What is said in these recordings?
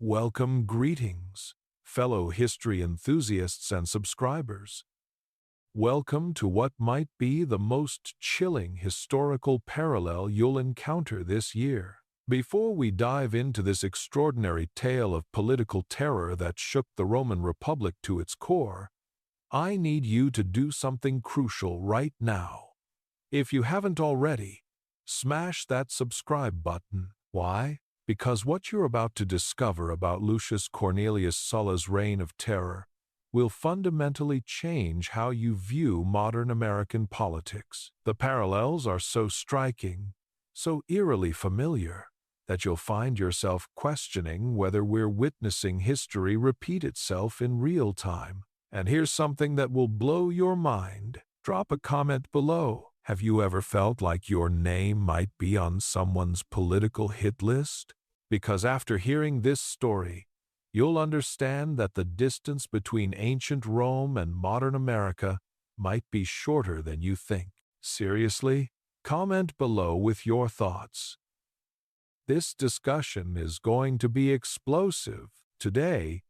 Welcome, greetings, fellow history enthusiasts and subscribers. Welcome to what might be the most chilling historical parallel you'll encounter this year. Before we dive into this extraordinary tale of political terror that shook the Roman Republic to its core, I need you to do something crucial right now. If you haven't already, smash that subscribe button. Why? Because what you're about to discover about Lucius Cornelius Sulla's reign of terror will fundamentally change how you view modern American politics. The parallels are so striking, so eerily familiar, that you'll find yourself questioning whether we're witnessing history repeat itself in real time. And here's something that will blow your mind. Drop a comment below. Have you ever felt like your name might be on someone's political hit list? Because after hearing this story, you'll understand that the distance between ancient Rome and modern America might be shorter than you think. Seriously? Comment below with your thoughts. This discussion is going to be explosive. Today,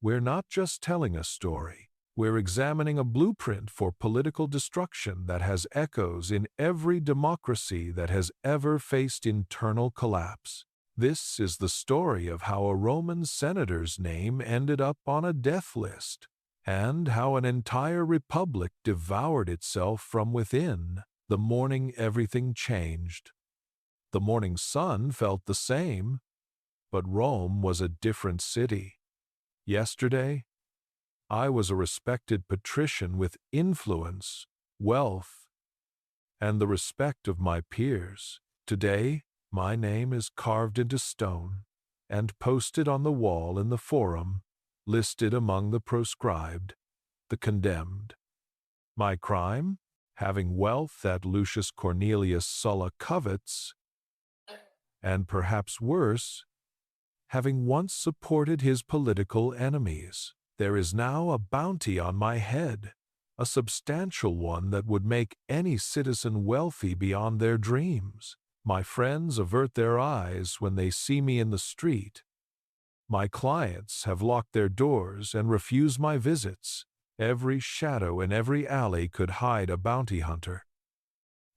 we're not just telling a story. We're examining a blueprint for political destruction that has echoes in every democracy that has ever faced internal collapse. This is the story of how a Roman senator's name ended up on a death list, and how an entire republic devoured itself from within the morning everything changed. The morning sun felt the same, but Rome was a different city. Yesterday, I was a respected patrician with influence, wealth, and the respect of my peers. Today, my name is carved into stone and posted on the wall in the Forum, listed among the proscribed, the condemned. My crime? Having wealth that Lucius Cornelius Sulla covets, and perhaps worse, having once supported his political enemies. There is now a bounty on my head, a substantial one that would make any citizen wealthy beyond their dreams. My friends avert their eyes when they see me in the street. My clients have locked their doors and refuse my visits. Every shadow in every alley could hide a bounty hunter.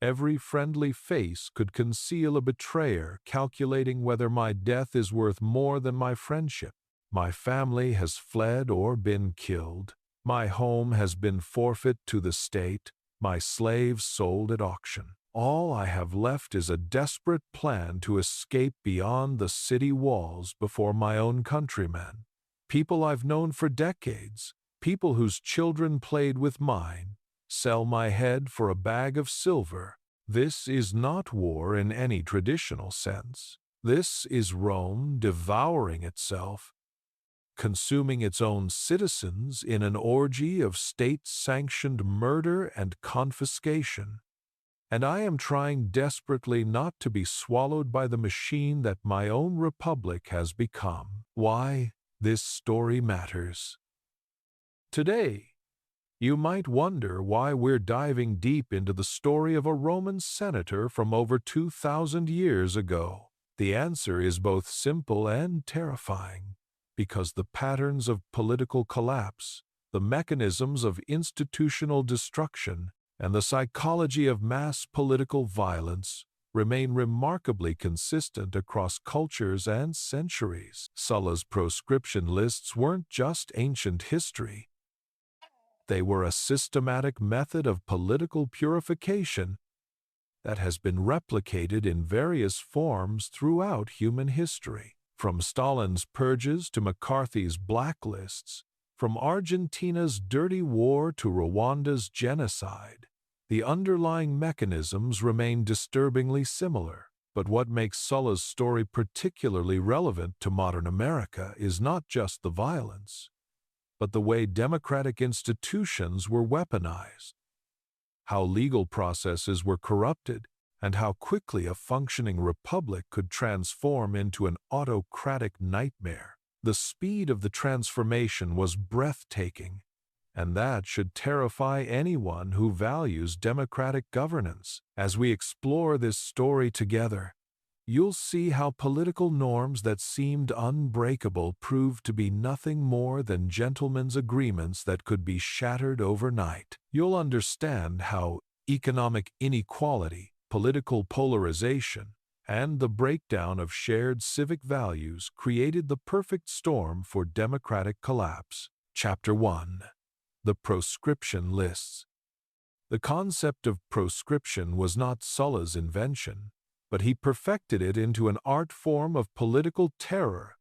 Every friendly face could conceal a betrayer calculating whether my death is worth more than my friendship. My family has fled or been killed. My home has been forfeit to the state. My slaves sold at auction. All I have left is a desperate plan to escape beyond the city walls before my own countrymen. People I've known for decades, people whose children played with mine, sell my head for a bag of silver. This is not war in any traditional sense. This is Rome devouring itself, consuming its own citizens in an orgy of state-sanctioned murder and confiscation. And I am trying desperately not to be swallowed by the machine that my own republic has become. Why this story matters. Today, you might wonder why we're diving deep into the story of a Roman senator from over 2,000 years ago. The answer is both simple and terrifying. Because the patterns of political collapse, the mechanisms of institutional destruction, and the psychology of mass political violence remain remarkably consistent across cultures and centuries. Sulla's proscription lists weren't just ancient history. They were a systematic method of political purification that has been replicated in various forms throughout human history. From Stalin's purges to McCarthy's blacklists, from Argentina's dirty war to Rwanda's genocide, the underlying mechanisms remain disturbingly similar. But what makes Sulla's story particularly relevant to modern America is not just the violence, but the way democratic institutions were weaponized, how legal processes were corrupted, and how quickly a functioning republic could transform into an autocratic nightmare. The speed of the transformation was breathtaking, and that should terrify anyone who values democratic governance. As we explore this story together, you'll see how political norms that seemed unbreakable proved to be nothing more than gentlemen's agreements that could be shattered overnight. You'll understand how economic inequality, political polarization, and the breakdown of shared civic values created the perfect storm for democratic collapse. Chapter 1. The Proscription Lists. The concept of proscription was not Sulla's invention, but he perfected it into an art form of political terror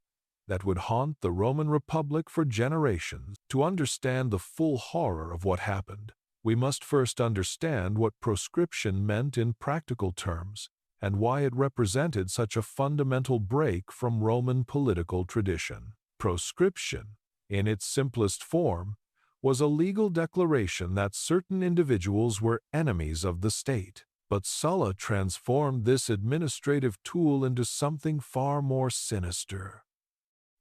that would haunt the Roman Republic for generations. To understand the full horror of what happened, we must first understand what proscription meant in practical terms and why it represented such a fundamental break from Roman political tradition. Proscription, in its simplest form, was a legal declaration that certain individuals were enemies of the state. But Sulla transformed this administrative tool into something far more sinister.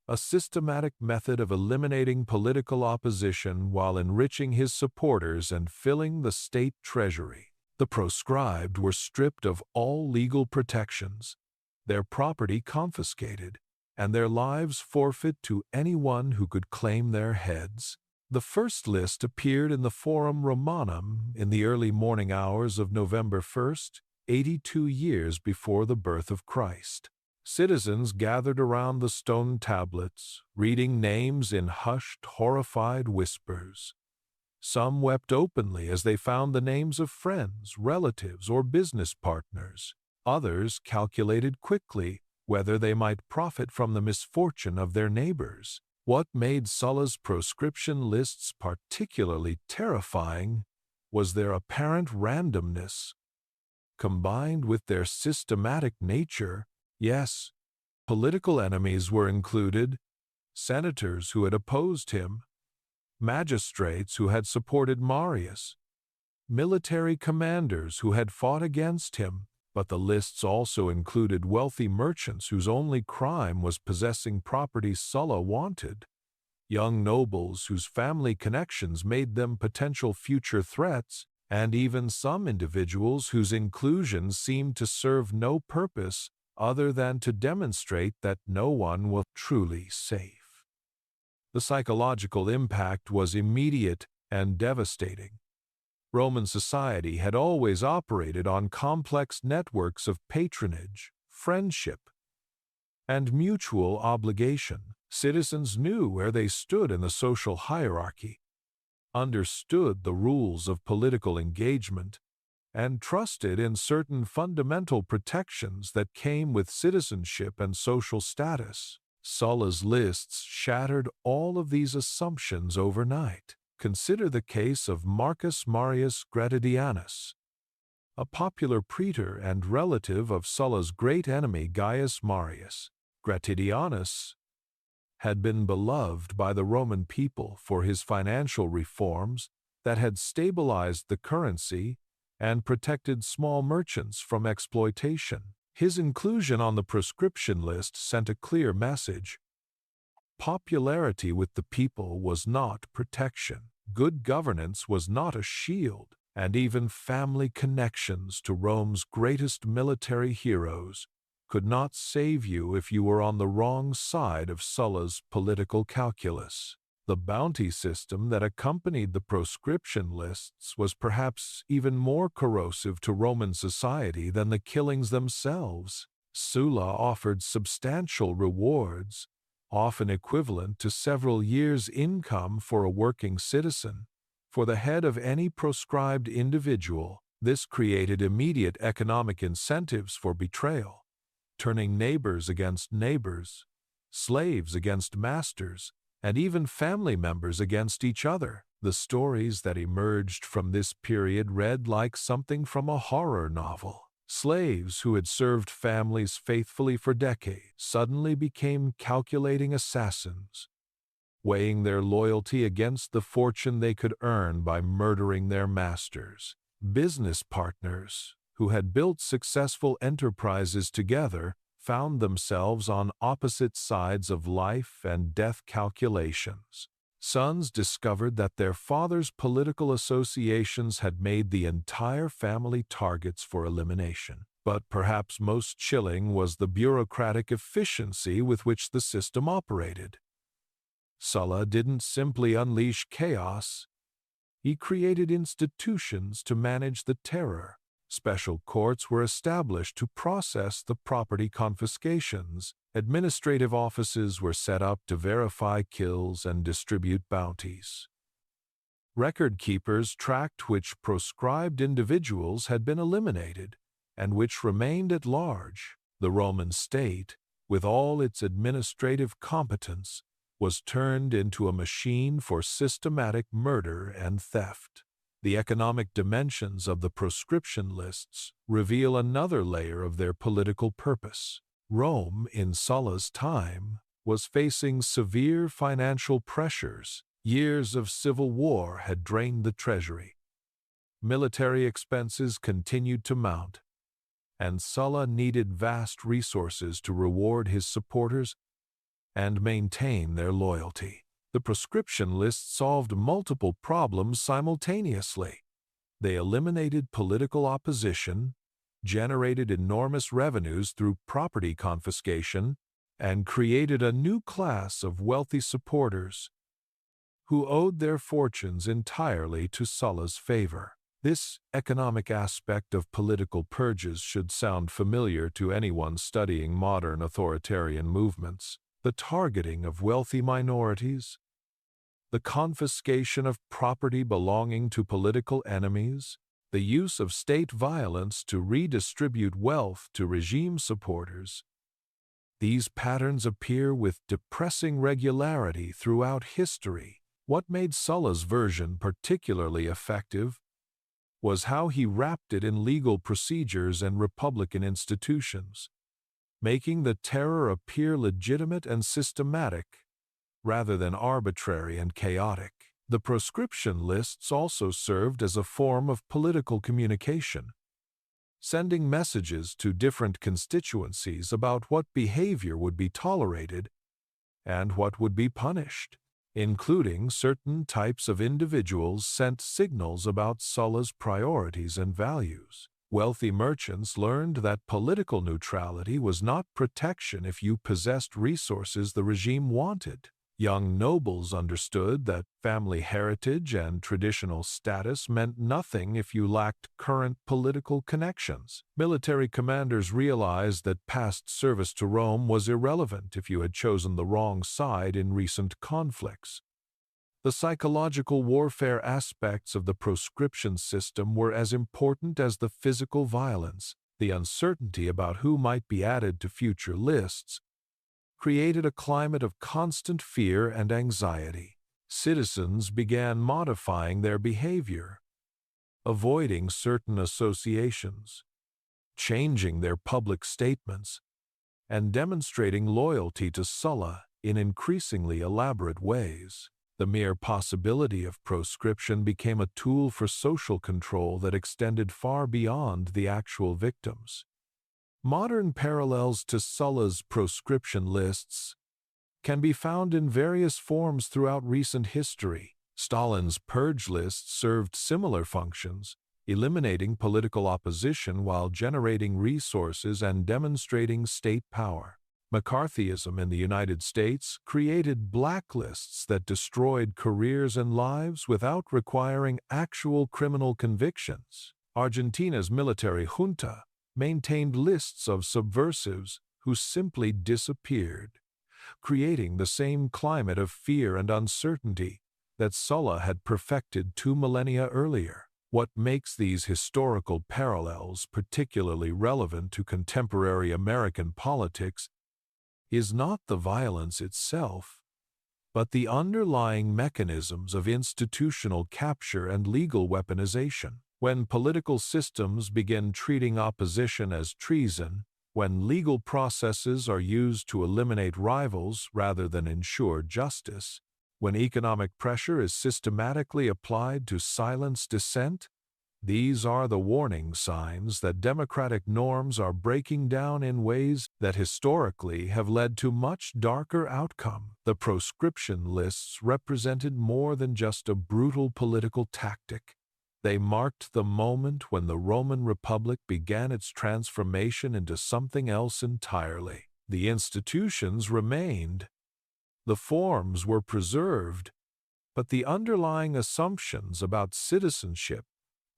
A systematic method of eliminating political opposition while enriching his supporters and filling the state treasury. The proscribed were stripped of all legal protections, their property confiscated, and their lives forfeit to anyone who could claim their heads. The first list appeared in the Forum Romanum in the early morning hours of November 1st, 82 years before the birth of Christ. Citizens gathered around the stone tablets, reading names in hushed, horrified whispers. Some wept openly as they found the names of friends, relatives, or business partners. Others calculated quickly whether they might profit from the misfortune of their neighbors. What made Sulla's proscription lists particularly terrifying was their apparent randomness. Combined with their systematic nature, yes, political enemies were included, senators who had opposed him, magistrates who had supported Marius, military commanders who had fought against him, but the lists also included wealthy merchants whose only crime was possessing property Sulla wanted, young nobles whose family connections made them potential future threats, and even some individuals whose inclusion seemed to serve no purpose other than to demonstrate that no one was truly safe. The psychological impact was immediate and devastating. Roman society had always operated on complex networks of patronage, friendship, and mutual obligation. Citizens knew where they stood in the social hierarchy, understood the rules of political engagement, and trusted in certain fundamental protections that came with citizenship and social status. Sulla's lists shattered all of these assumptions overnight. Consider the case of Marcus Marius Gratidianus, a popular praetor and relative of Sulla's great enemy Gaius Marius. Gratidianus had been beloved by the Roman people for his financial reforms that had stabilized the currency and protected small merchants from exploitation. His inclusion on the proscription list sent a clear message. Popularity with the people was not protection. Good governance was not a shield, and even family connections to Rome's greatest military heroes could not save you if you were on the wrong side of Sulla's political calculus. The bounty system that accompanied the proscription lists was perhaps even more corrosive to Roman society than the killings themselves. Sulla offered substantial rewards, often equivalent to several years' income for a working citizen, for the head of any proscribed individual. This created immediate economic incentives for betrayal, turning neighbors against neighbors, slaves against masters, and even family members against each other. The stories that emerged from this period read like something from a horror novel. Slaves who had served families faithfully for decades suddenly became calculating assassins, weighing their loyalty against the fortune they could earn by murdering their masters. Business partners who had built successful enterprises together found themselves on opposite sides of life and death calculations. Sons discovered that their father's political associations had made the entire family targets for elimination. But perhaps most chilling was the bureaucratic efficiency with which the system operated. Sulla didn't simply unleash chaos. He created institutions to manage the terror. Special courts were established to process the property confiscations. Administrative offices were set up to verify kills and distribute bounties. Record keepers tracked which proscribed individuals had been eliminated and which remained at large. The Roman state, with all its administrative competence, was turned into a machine for systematic murder and theft. The economic dimensions of the proscription lists reveal another layer of their political purpose. Rome, in Sulla's time, was facing severe financial pressures. Years of civil war had drained the treasury. Military expenses continued to mount, and Sulla needed vast resources to reward his supporters and maintain their loyalty. The proscription list solved multiple problems simultaneously. They eliminated political opposition, generated enormous revenues through property confiscation, and created a new class of wealthy supporters who owed their fortunes entirely to Sulla's favor. This economic aspect of political purges should sound familiar to anyone studying modern authoritarian movements. The targeting of wealthy minorities, the confiscation of property belonging to political enemies, the use of state violence to redistribute wealth to regime supporters. These patterns appear with depressing regularity throughout history. What made Sulla's version particularly effective was how he wrapped it in legal procedures and republican institutions, making the terror appear legitimate and systematic, rather than arbitrary and chaotic. The proscription lists also served as a form of political communication, sending messages to different constituencies about what behavior would be tolerated and what would be punished. Including certain types of individuals sent signals about Sulla's priorities and values. Wealthy merchants learned that political neutrality was not protection if you possessed resources the regime wanted. Young nobles understood that family heritage and traditional status meant nothing if you lacked current political connections. Military commanders realized that past service to Rome was irrelevant if you had chosen the wrong side in recent conflicts. The psychological warfare aspects of the proscription system were as important as the physical violence. The uncertainty about who might be added to future lists created a climate of constant fear and anxiety. Citizens began modifying their behavior, avoiding certain associations, changing their public statements, and demonstrating loyalty to Sulla in increasingly elaborate ways. The mere possibility of proscription became a tool for social control that extended far beyond the actual victims. Modern parallels to Sulla's proscription lists can be found in various forms throughout recent history. Stalin's purge lists served similar functions, eliminating political opposition while generating resources and demonstrating state power. McCarthyism in the United States created blacklists that destroyed careers and lives without requiring actual criminal convictions. Argentina's military junta maintained lists of subversives who simply disappeared, creating the same climate of fear and uncertainty that Sulla had perfected 2 millennia earlier. What makes these historical parallels particularly relevant to contemporary American politics is not the violence itself, but the underlying mechanisms of institutional capture and legal weaponization. When political systems begin treating opposition as treason, when legal processes are used to eliminate rivals rather than ensure justice, when economic pressure is systematically applied to silence dissent, these are the warning signs that democratic norms are breaking down in ways that historically have led to much darker outcome. The proscription lists represented more than just a brutal political tactic. They marked the moment when the Roman Republic began its transformation into something else entirely. The institutions remained, the forms were preserved, but the underlying assumptions about citizenship,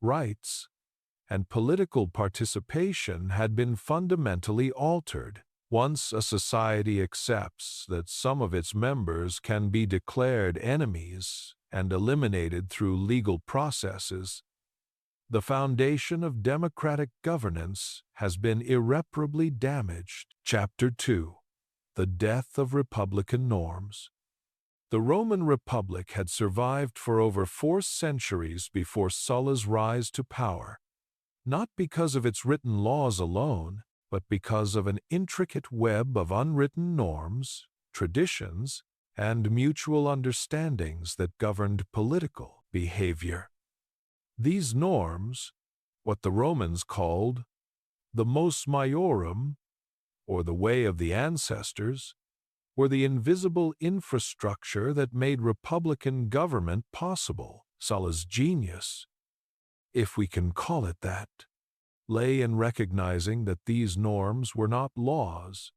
rights, and political participation had been fundamentally altered. Once a society accepts that some of its members can be declared enemies and eliminated through legal processes, the foundation of democratic governance has been irreparably damaged. Chapter 2. The Death of Republican Norms. The Roman Republic had survived for over 4 centuries before Sulla's rise to power, not because of its written laws alone, but because of an intricate web of unwritten norms, traditions, and mutual understandings that governed political behavior. These norms, what the Romans called the mos maiorum, or the way of the ancestors, were the invisible infrastructure that made republican government possible. Sulla's genius, if we can call it that, lay in recognizing that these norms were not laws,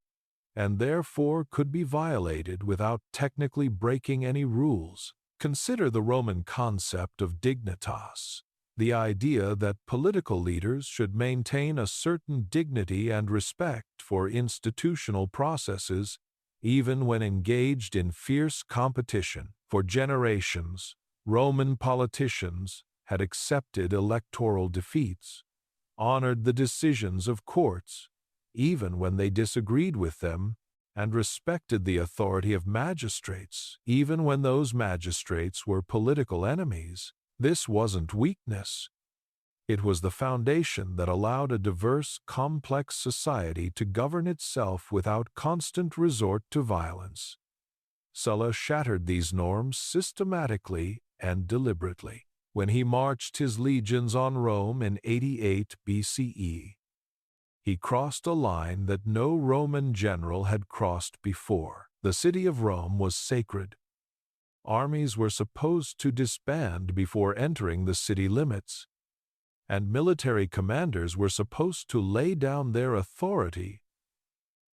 and therefore could be violated without technically breaking any rules. Consider the Roman concept of dignitas, the idea that political leaders should maintain a certain dignity and respect for institutional processes, even when engaged in fierce competition. For generations, Roman politicians had accepted electoral defeats, honored the decisions of courts, even when they disagreed with them, and respected the authority of magistrates, even when those magistrates were political enemies. This wasn't weakness. It was the foundation that allowed a diverse, complex society to govern itself without constant resort to violence. Sulla shattered these norms systematically and deliberately. When he marched his legions on Rome in 88 BCE, he crossed a line that no Roman general had crossed before. The city of Rome was sacred. Armies were supposed to disband before entering the city limits, and military commanders were supposed to lay down their authority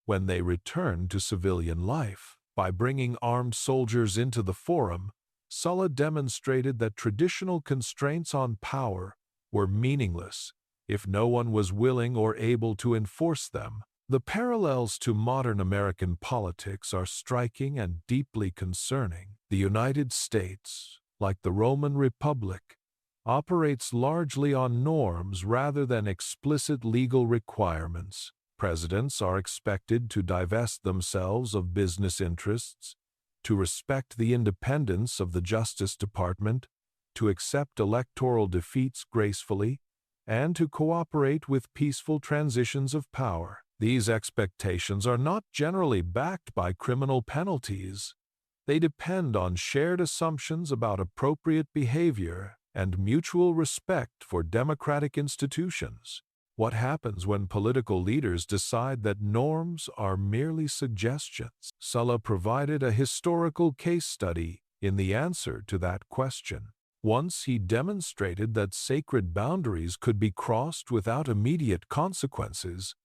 when they returned to civilian life. By bringing armed soldiers into the forum, Sulla demonstrated that traditional constraints on power were meaningless if no one was willing or able to enforce them. The parallels to modern American politics are striking and deeply concerning. The United States, like the Roman Republic, operates largely on norms rather than explicit legal requirements. Presidents are expected to divest themselves of business interests, to respect the independence of the Justice Department, to accept electoral defeats gracefully, and to cooperate with peaceful transitions of power. These expectations are not generally backed by criminal penalties. They depend on shared assumptions about appropriate behavior and mutual respect for democratic institutions. What happens when political leaders decide that norms are merely suggestions? Sulla provided a historical case study in the answer to that question. Once he demonstrated that sacred boundaries could be crossed without immediate consequences,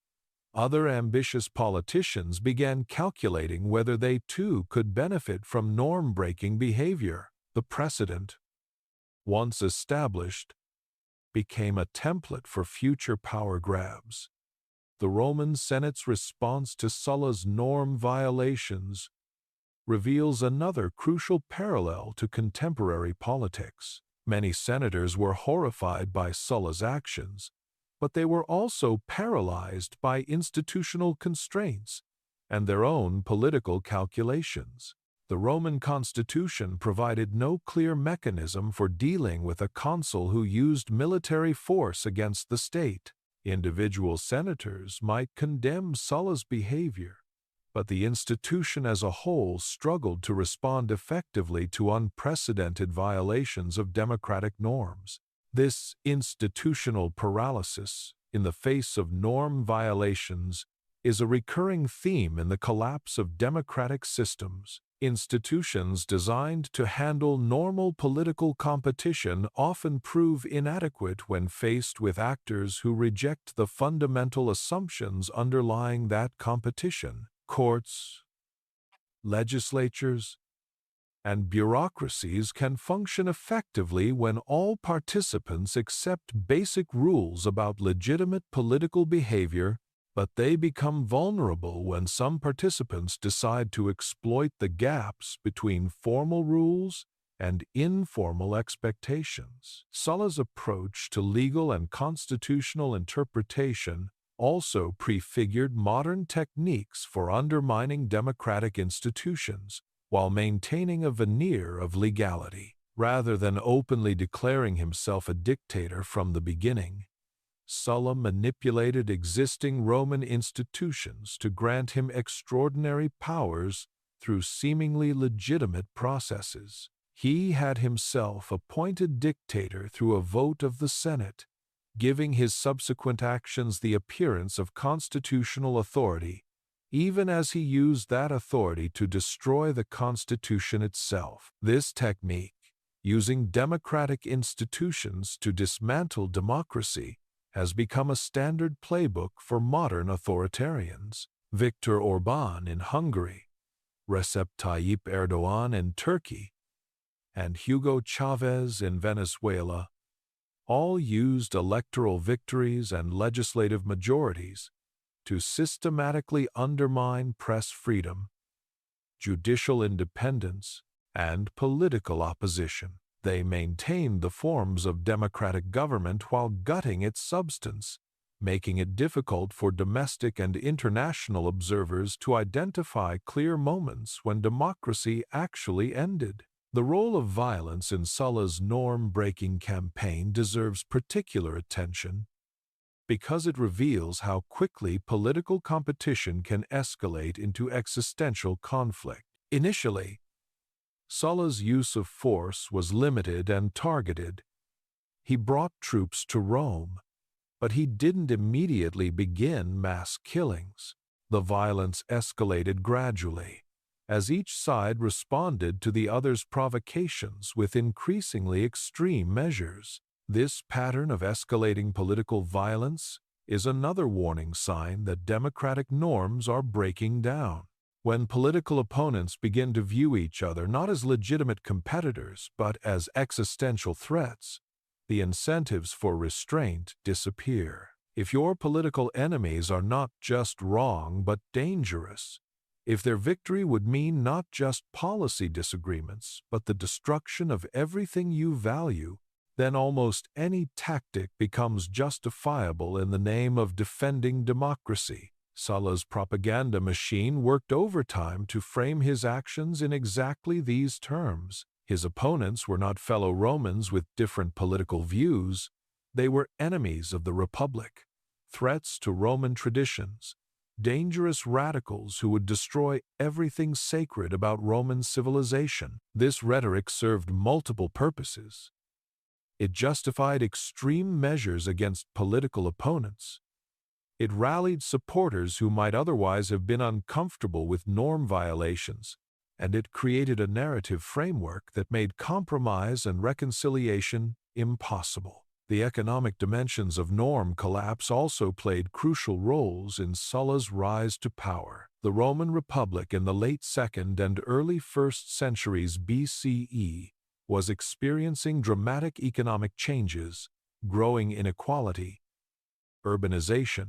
other ambitious politicians began calculating whether they too could benefit from norm-breaking behavior. The precedent, once established, became a template for future power grabs. The Roman Senate's response to Sulla's norm violations reveals another crucial parallel to contemporary politics. Many senators were horrified by Sulla's actions, but they were also paralyzed by institutional constraints and their own political calculations. The Roman constitution provided no clear mechanism for dealing with a consul who used military force against the state. Individual senators might condemn Sulla's behavior, but the institution as a whole struggled to respond effectively to unprecedented violations of democratic norms. This institutional paralysis in the face of norm violations is a recurring theme in the collapse of democratic systems. Institutions designed to handle normal political competition often prove inadequate when faced with actors who reject the fundamental assumptions underlying that competition. Courts, legislatures, and bureaucracies can function effectively when all participants accept basic rules about legitimate political behavior, but they become vulnerable when some participants decide to exploit the gaps between formal rules and informal expectations. Sulla's approach to legal and constitutional interpretation also prefigured modern techniques for undermining democratic institutions while maintaining a veneer of legality. Rather than openly declaring himself a dictator from the beginning, Sulla manipulated existing Roman institutions to grant him extraordinary powers through seemingly legitimate processes. He had himself appointed dictator through a vote of the Senate, giving his subsequent actions the appearance of constitutional authority, even as he used that authority to destroy the Constitution itself. This technique, using democratic institutions to dismantle democracy, has become a standard playbook for modern authoritarians. Viktor Orbán in Hungary, Recep Tayyip Erdogan in Turkey, and Hugo Chavez in Venezuela all used electoral victories and legislative majorities to systematically undermine press freedom, judicial independence, and political opposition. They maintained the forms of democratic government while gutting its substance, making it difficult for domestic and international observers to identify clear moments when democracy actually ended. The role of violence in Sulla's norm-breaking campaign deserves particular attention because it reveals how quickly political competition can escalate into existential conflict. Initially, Sulla's use of force was limited and targeted. He brought troops to Rome, but he didn't immediately begin mass killings. The violence escalated gradually, as each side responded to the other's provocations with increasingly extreme measures. This pattern of escalating political violence is another warning sign that democratic norms are breaking down. When political opponents begin to view each other not as legitimate competitors but as existential threats, the incentives for restraint disappear. If your political enemies are not just wrong but dangerous, if their victory would mean not just policy disagreements but the destruction of everything you value, then almost any tactic becomes justifiable in the name of defending democracy. Sulla's propaganda machine worked overtime to frame his actions in exactly these terms. His opponents were not fellow Romans with different political views. They were enemies of the Republic, threats to Roman traditions, dangerous radicals who would destroy everything sacred about Roman civilization. This rhetoric served multiple purposes. It justified extreme measures against political opponents. It rallied supporters who might otherwise have been uncomfortable with norm violations, and it created a narrative framework that made compromise and reconciliation impossible. The economic dimensions of norm collapse also played crucial roles in Sulla's rise to power. The Roman Republic in the late 2nd and early 1st centuries BCE was experiencing dramatic economic changes, growing inequality, urbanization,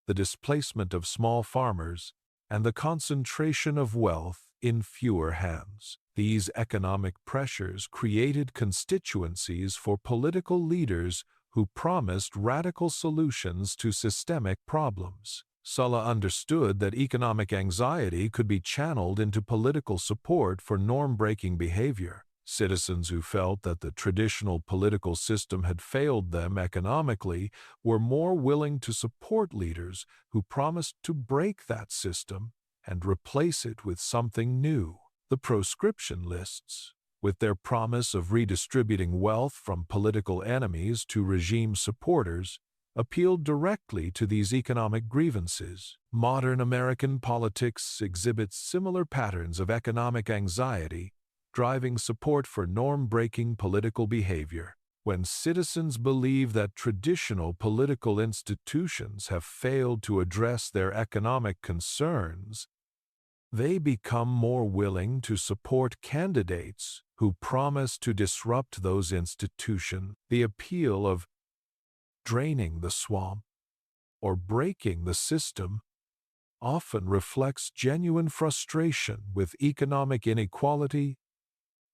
the displacement of small farmers, and the concentration of wealth in fewer hands. These economic pressures created constituencies for political leaders who promised radical solutions to systemic problems. Sulla understood that economic anxiety could be channeled into political support for norm-breaking behavior. Citizens who felt that the traditional political system had failed them economically were more willing to support leaders who promised to break that system and replace it with something new. The Proscription Lists, with their promise of redistributing wealth from political enemies to regime supporters, appealed directly to these economic grievances. Modern American politics exhibits similar patterns of economic anxiety, driving support for norm-breaking political behavior. When citizens believe that traditional political institutions have failed to address their economic concerns, they become more willing to support candidates who promise to disrupt those institutions. The appeal of draining the swamp or breaking the system often reflects genuine frustration with economic inequality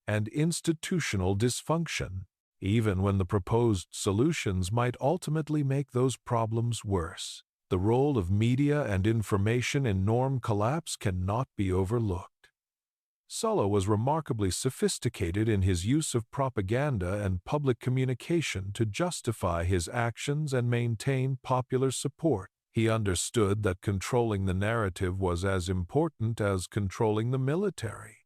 and institutional dysfunction, even when the proposed solutions might ultimately make those problems worse. The role of media and information in norm collapse cannot be overlooked. Sulla was remarkably sophisticated in his use of propaganda and public communication to justify his actions and maintain popular support. He understood that controlling the narrative was as important as controlling the military,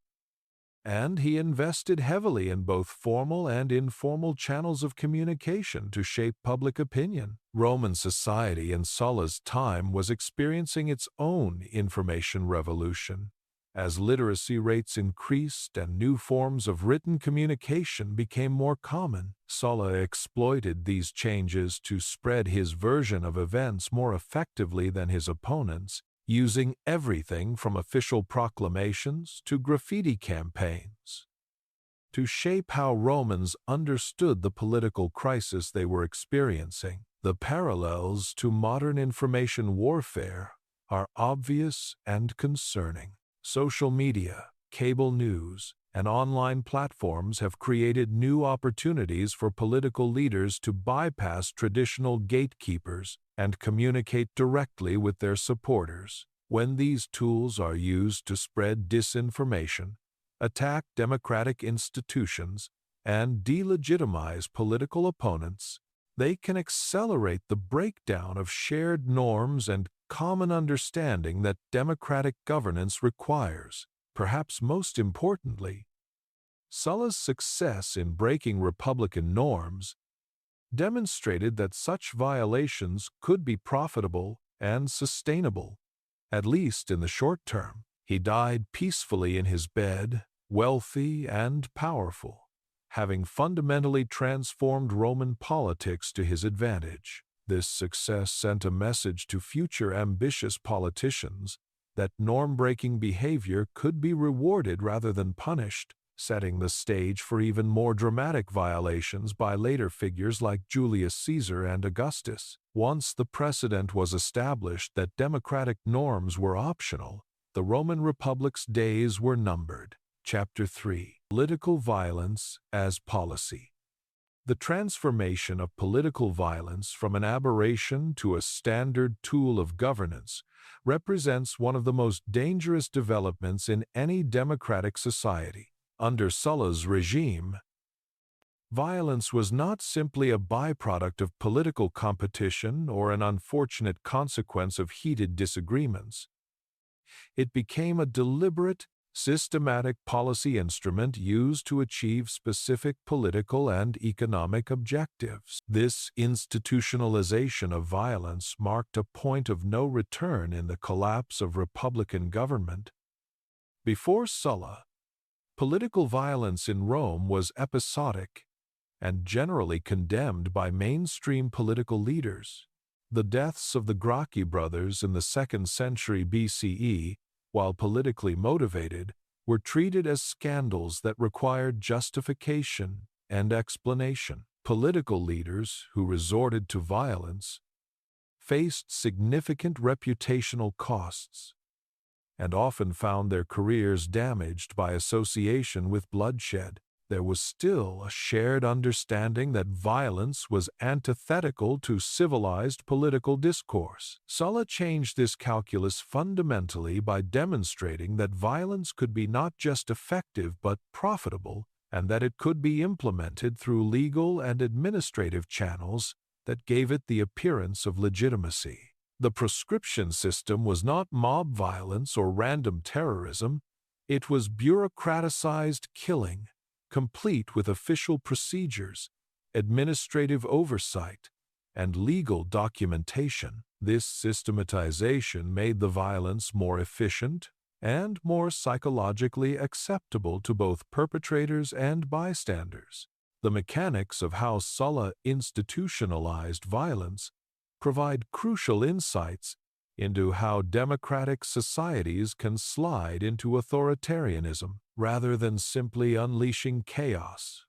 and he invested heavily in both formal and informal channels of communication to shape public opinion. Roman society in Sulla's time was experiencing its own information revolution. As literacy rates increased and new forms of written communication became more common, Sulla exploited these changes to spread his version of events more effectively than his opponents, using everything from official proclamations to graffiti campaigns to shape how Romans understood the political crisis they were experiencing. The parallels to modern information warfare are obvious and concerning. Social media, cable news, and online platforms have created new opportunities for political leaders to bypass traditional gatekeepers and communicate directly with their supporters. When these tools are used to spread disinformation, attack democratic institutions, and delegitimize political opponents, they can accelerate the breakdown of shared norms and common understanding that democratic governance requires. Perhaps most importantly, Sulla's success in breaking republican norms demonstrated that such violations could be profitable and sustainable, at least in the short term. He died peacefully in his bed, wealthy and powerful, having fundamentally transformed Roman politics to his advantage. This success sent a message to future ambitious politicians that norm-breaking behavior could be rewarded rather than punished, setting the stage for even more dramatic violations by later figures like Julius Caesar and Augustus. Once the precedent was established that democratic norms were optional, the Roman Republic's days were numbered. Chapter 3: Political Violence as Policy. The transformation of political violence from an aberration to a standard tool of governance represents one of the most dangerous developments in any democratic society. Under Sulla's regime, violence was not simply a byproduct of political competition or an unfortunate consequence of heated disagreements. It became a deliberate, systematic policy instrument used to achieve specific political and economic objectives. This institutionalization of violence marked a point of no return in the collapse of republican government. Before Sulla, political violence in Rome was episodic and generally condemned by mainstream political leaders. The deaths of the Gracchi brothers in the 2nd century BCE, while politically motivated, were treated as scandals that required justification and explanation. Political leaders who resorted to violence faced significant reputational costs and often found their careers damaged by association with bloodshed. There was still a shared understanding that violence was antithetical to civilized political discourse. Sulla changed this calculus fundamentally by demonstrating that violence could be not just effective but profitable, and that it could be implemented through legal and administrative channels that gave it the appearance of legitimacy. The proscription system was not mob violence or random terrorism. It was bureaucratized killing, complete with official procedures, administrative oversight, and legal documentation. This systematization made the violence more efficient and more psychologically acceptable to both perpetrators and bystanders. The mechanics of how Sulla institutionalized violence provide crucial insights into how democratic societies can slide into authoritarianism rather than simply unleashing chaos.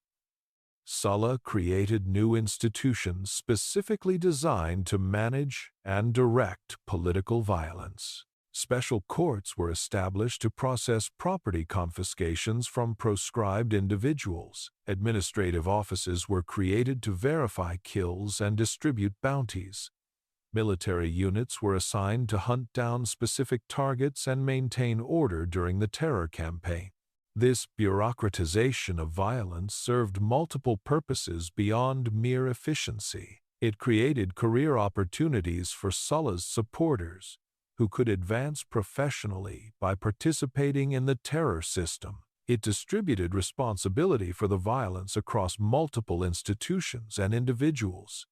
Sulla created new institutions specifically designed to manage and direct political violence. Special courts were established to process property confiscations from proscribed individuals. Administrative offices were created to verify kills and distribute bounties. Military units were assigned to hunt down specific targets and maintain order during the terror campaign. This bureaucratization of violence served multiple purposes beyond mere efficiency. It created career opportunities for Sulla's supporters, who could advance professionally by participating in the terror system. It distributed responsibility for the violence across multiple institutions and individuals,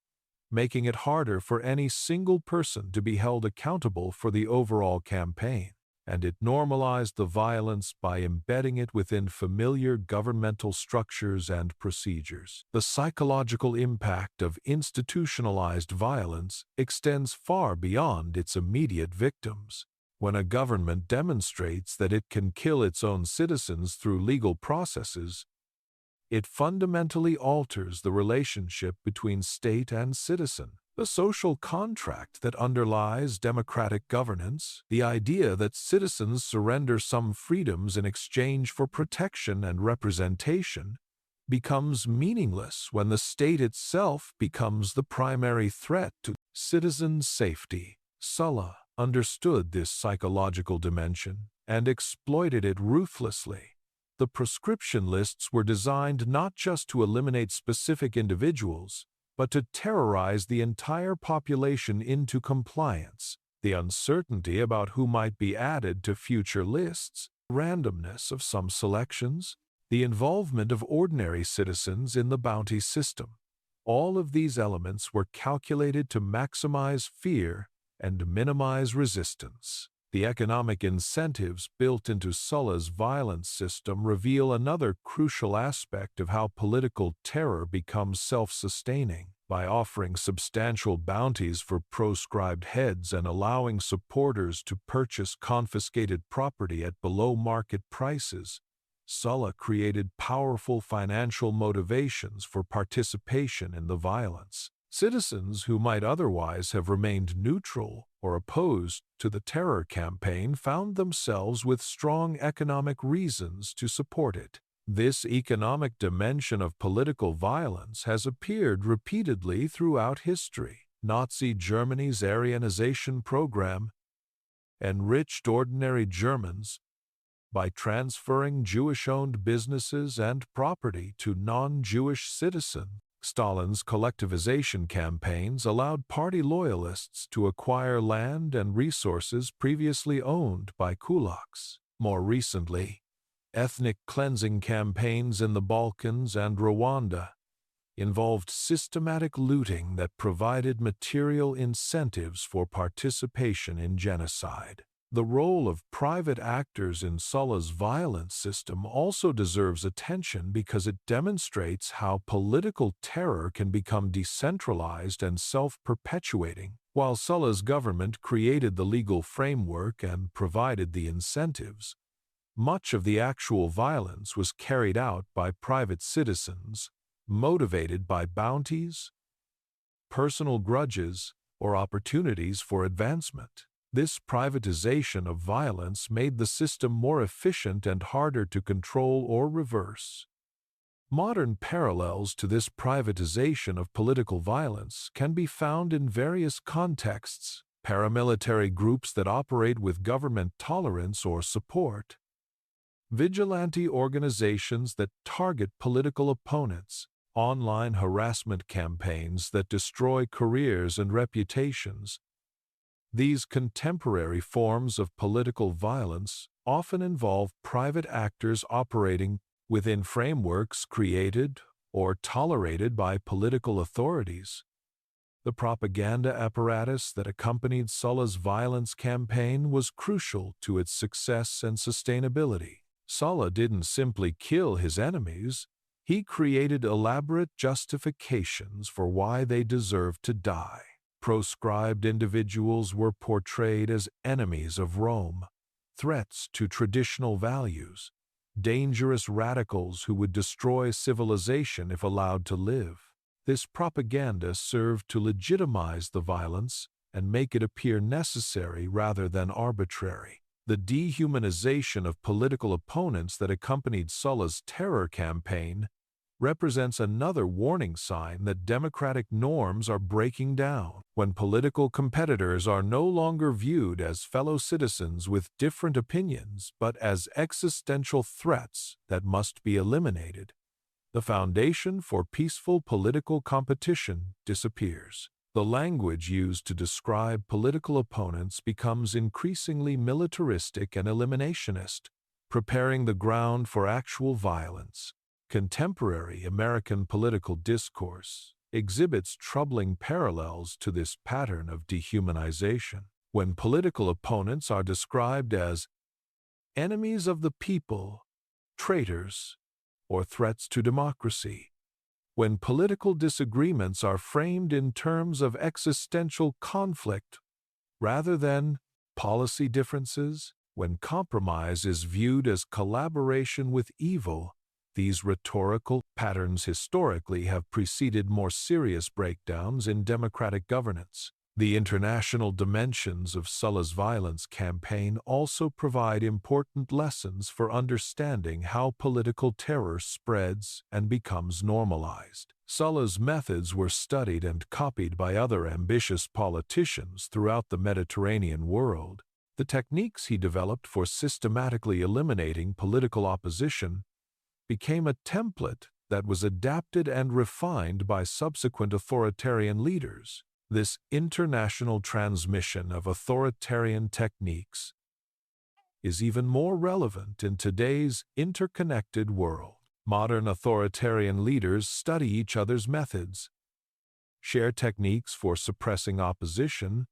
making it harder for any single person to be held accountable for the overall campaign. And it normalized the violence by embedding it within familiar governmental structures and procedures. The psychological impact of institutionalized violence extends far beyond its immediate victims. When a government demonstrates that it can kill its own citizens through legal processes, it fundamentally alters the relationship between state and citizen. The social contract that underlies democratic governance, the idea that citizens surrender some freedoms in exchange for protection and representation, becomes meaningless when the state itself becomes the primary threat to citizen safety. Sulla understood this psychological dimension and exploited it ruthlessly. The proscription lists were designed not just to eliminate specific individuals, but to terrorize the entire population into compliance. The uncertainty about who might be added to future lists, randomness of some selections, the involvement of ordinary citizens in the bounty system. All of these elements were calculated to maximize fear and minimize resistance. The economic incentives built into Sulla's violence system reveal another crucial aspect of how political terror becomes self-sustaining. By offering substantial bounties for proscribed heads and allowing supporters to purchase confiscated property at below-market prices, Sulla created powerful financial motivations for participation in the violence. Citizens who might otherwise have remained neutral or opposed to the terror campaign found themselves with strong economic reasons to support it. This economic dimension of political violence has appeared repeatedly throughout history. Nazi Germany's Aryanization program enriched ordinary Germans by transferring Jewish-owned businesses and property to non-Jewish citizens. Stalin's collectivization campaigns allowed party loyalists to acquire land and resources previously owned by kulaks. More recently, ethnic cleansing campaigns in the Balkans and Rwanda involved systematic looting that provided material incentives for participation in genocide. The role of private actors in Sulla's violence system also deserves attention because it demonstrates how political terror can become decentralized and self-perpetuating. While Sulla's government created the legal framework and provided the incentives, much of the actual violence was carried out by private citizens, motivated by bounties, personal grudges, or opportunities for advancement. This privatization of violence made the system more efficient and harder to control or reverse. Modern parallels to this privatization of political violence can be found in various contexts: paramilitary groups that operate with government tolerance or support, vigilante organizations that target political opponents, online harassment campaigns that destroy careers and reputations. These contemporary forms of political violence often involve private actors operating within frameworks created or tolerated by political authorities. The propaganda apparatus that accompanied Sulla's violence campaign was crucial to its success and sustainability. Sulla didn't simply kill his enemies, he created elaborate justifications for why they deserved to die. Proscribed individuals were portrayed as enemies of Rome, threats to traditional values, dangerous radicals who would destroy civilization if allowed to live. This propaganda served to legitimize the violence and make it appear necessary rather than arbitrary. The dehumanization of political opponents that accompanied Sulla's terror campaign represents another warning sign that democratic norms are breaking down. When political competitors are no longer viewed as fellow citizens with different opinions, but as existential threats that must be eliminated, the foundation for peaceful political competition disappears. The language used to describe political opponents becomes increasingly militaristic and eliminationist, preparing the ground for actual violence. Contemporary American political discourse exhibits troubling parallels to this pattern of dehumanization. When political opponents are described as enemies of the people, traitors, or threats to democracy. When political disagreements are framed in terms of existential conflict rather than policy differences, when compromise is viewed as collaboration with evil, these rhetorical patterns historically have preceded more serious breakdowns in democratic governance. The international dimensions of Sulla's violence campaign also provide important lessons for understanding how political terror spreads and becomes normalized. Sulla's methods were studied and copied by other ambitious politicians throughout the Mediterranean world. The techniques he developed for systematically eliminating political opposition became a template that was adapted and refined by subsequent authoritarian leaders. This international transmission of authoritarian techniques is even more relevant in today's interconnected world. Modern authoritarian leaders study each other's methods, share techniques for suppressing opposition,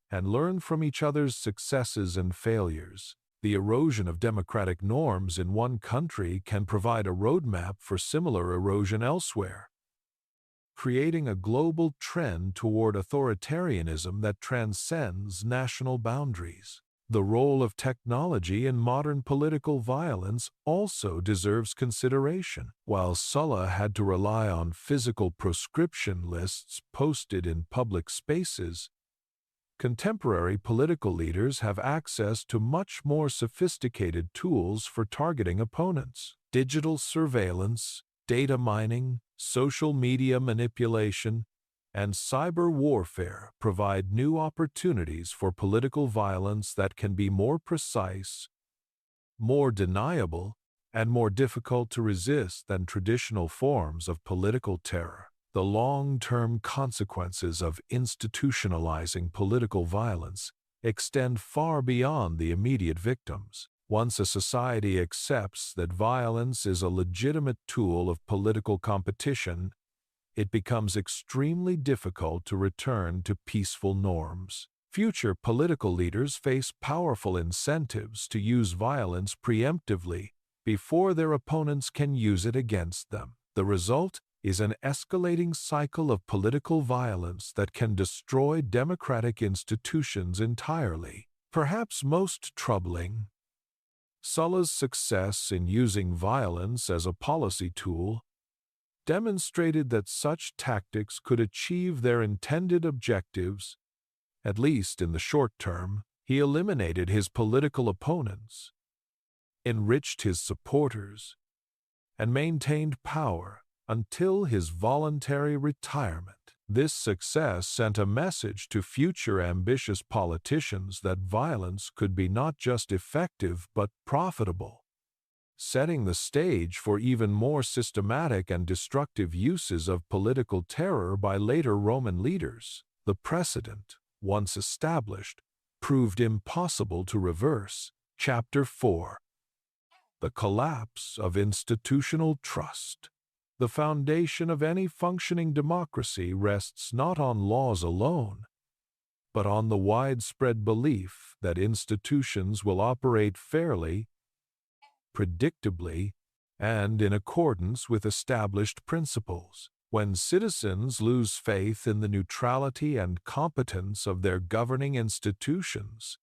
and learn from each other's successes and failures. The erosion of democratic norms in one country can provide a roadmap for similar erosion elsewhere, creating a global trend toward authoritarianism that transcends national boundaries. The role of technology in modern political violence also deserves consideration. While Sulla had to rely on physical proscription lists posted in public spaces, contemporary political leaders have access to much more sophisticated tools for targeting opponents. Digital surveillance, data mining, social media manipulation, and cyber warfare provide new opportunities for political violence that can be more precise, more deniable, and more difficult to resist than traditional forms of political terror. The long-term consequences of institutionalizing political violence extend far beyond the immediate victims. Once a society accepts that violence is a legitimate tool of political competition, it becomes extremely difficult to return to peaceful norms. Future political leaders face powerful incentives to use violence preemptively before their opponents can use it against them. The result is an escalating cycle of political violence that can destroy democratic institutions entirely. Perhaps most troubling, Sulla's success in using violence as a policy tool demonstrated that such tactics could achieve their intended objectives, at least in the short term. He eliminated his political opponents, enriched his supporters, and maintained power until his voluntary retirement. This success sent a message to future ambitious politicians that violence could be not just effective but profitable, setting the stage for even more systematic and destructive uses of political terror by later Roman leaders. The precedent, once established, proved impossible to reverse. Chapter 4. The Collapse of Institutional Trust. The foundation of any functioning democracy rests not on laws alone, but on the widespread belief that institutions will operate fairly, predictably, and in accordance with established principles. When citizens lose faith in the neutrality and competence of their governing institutions,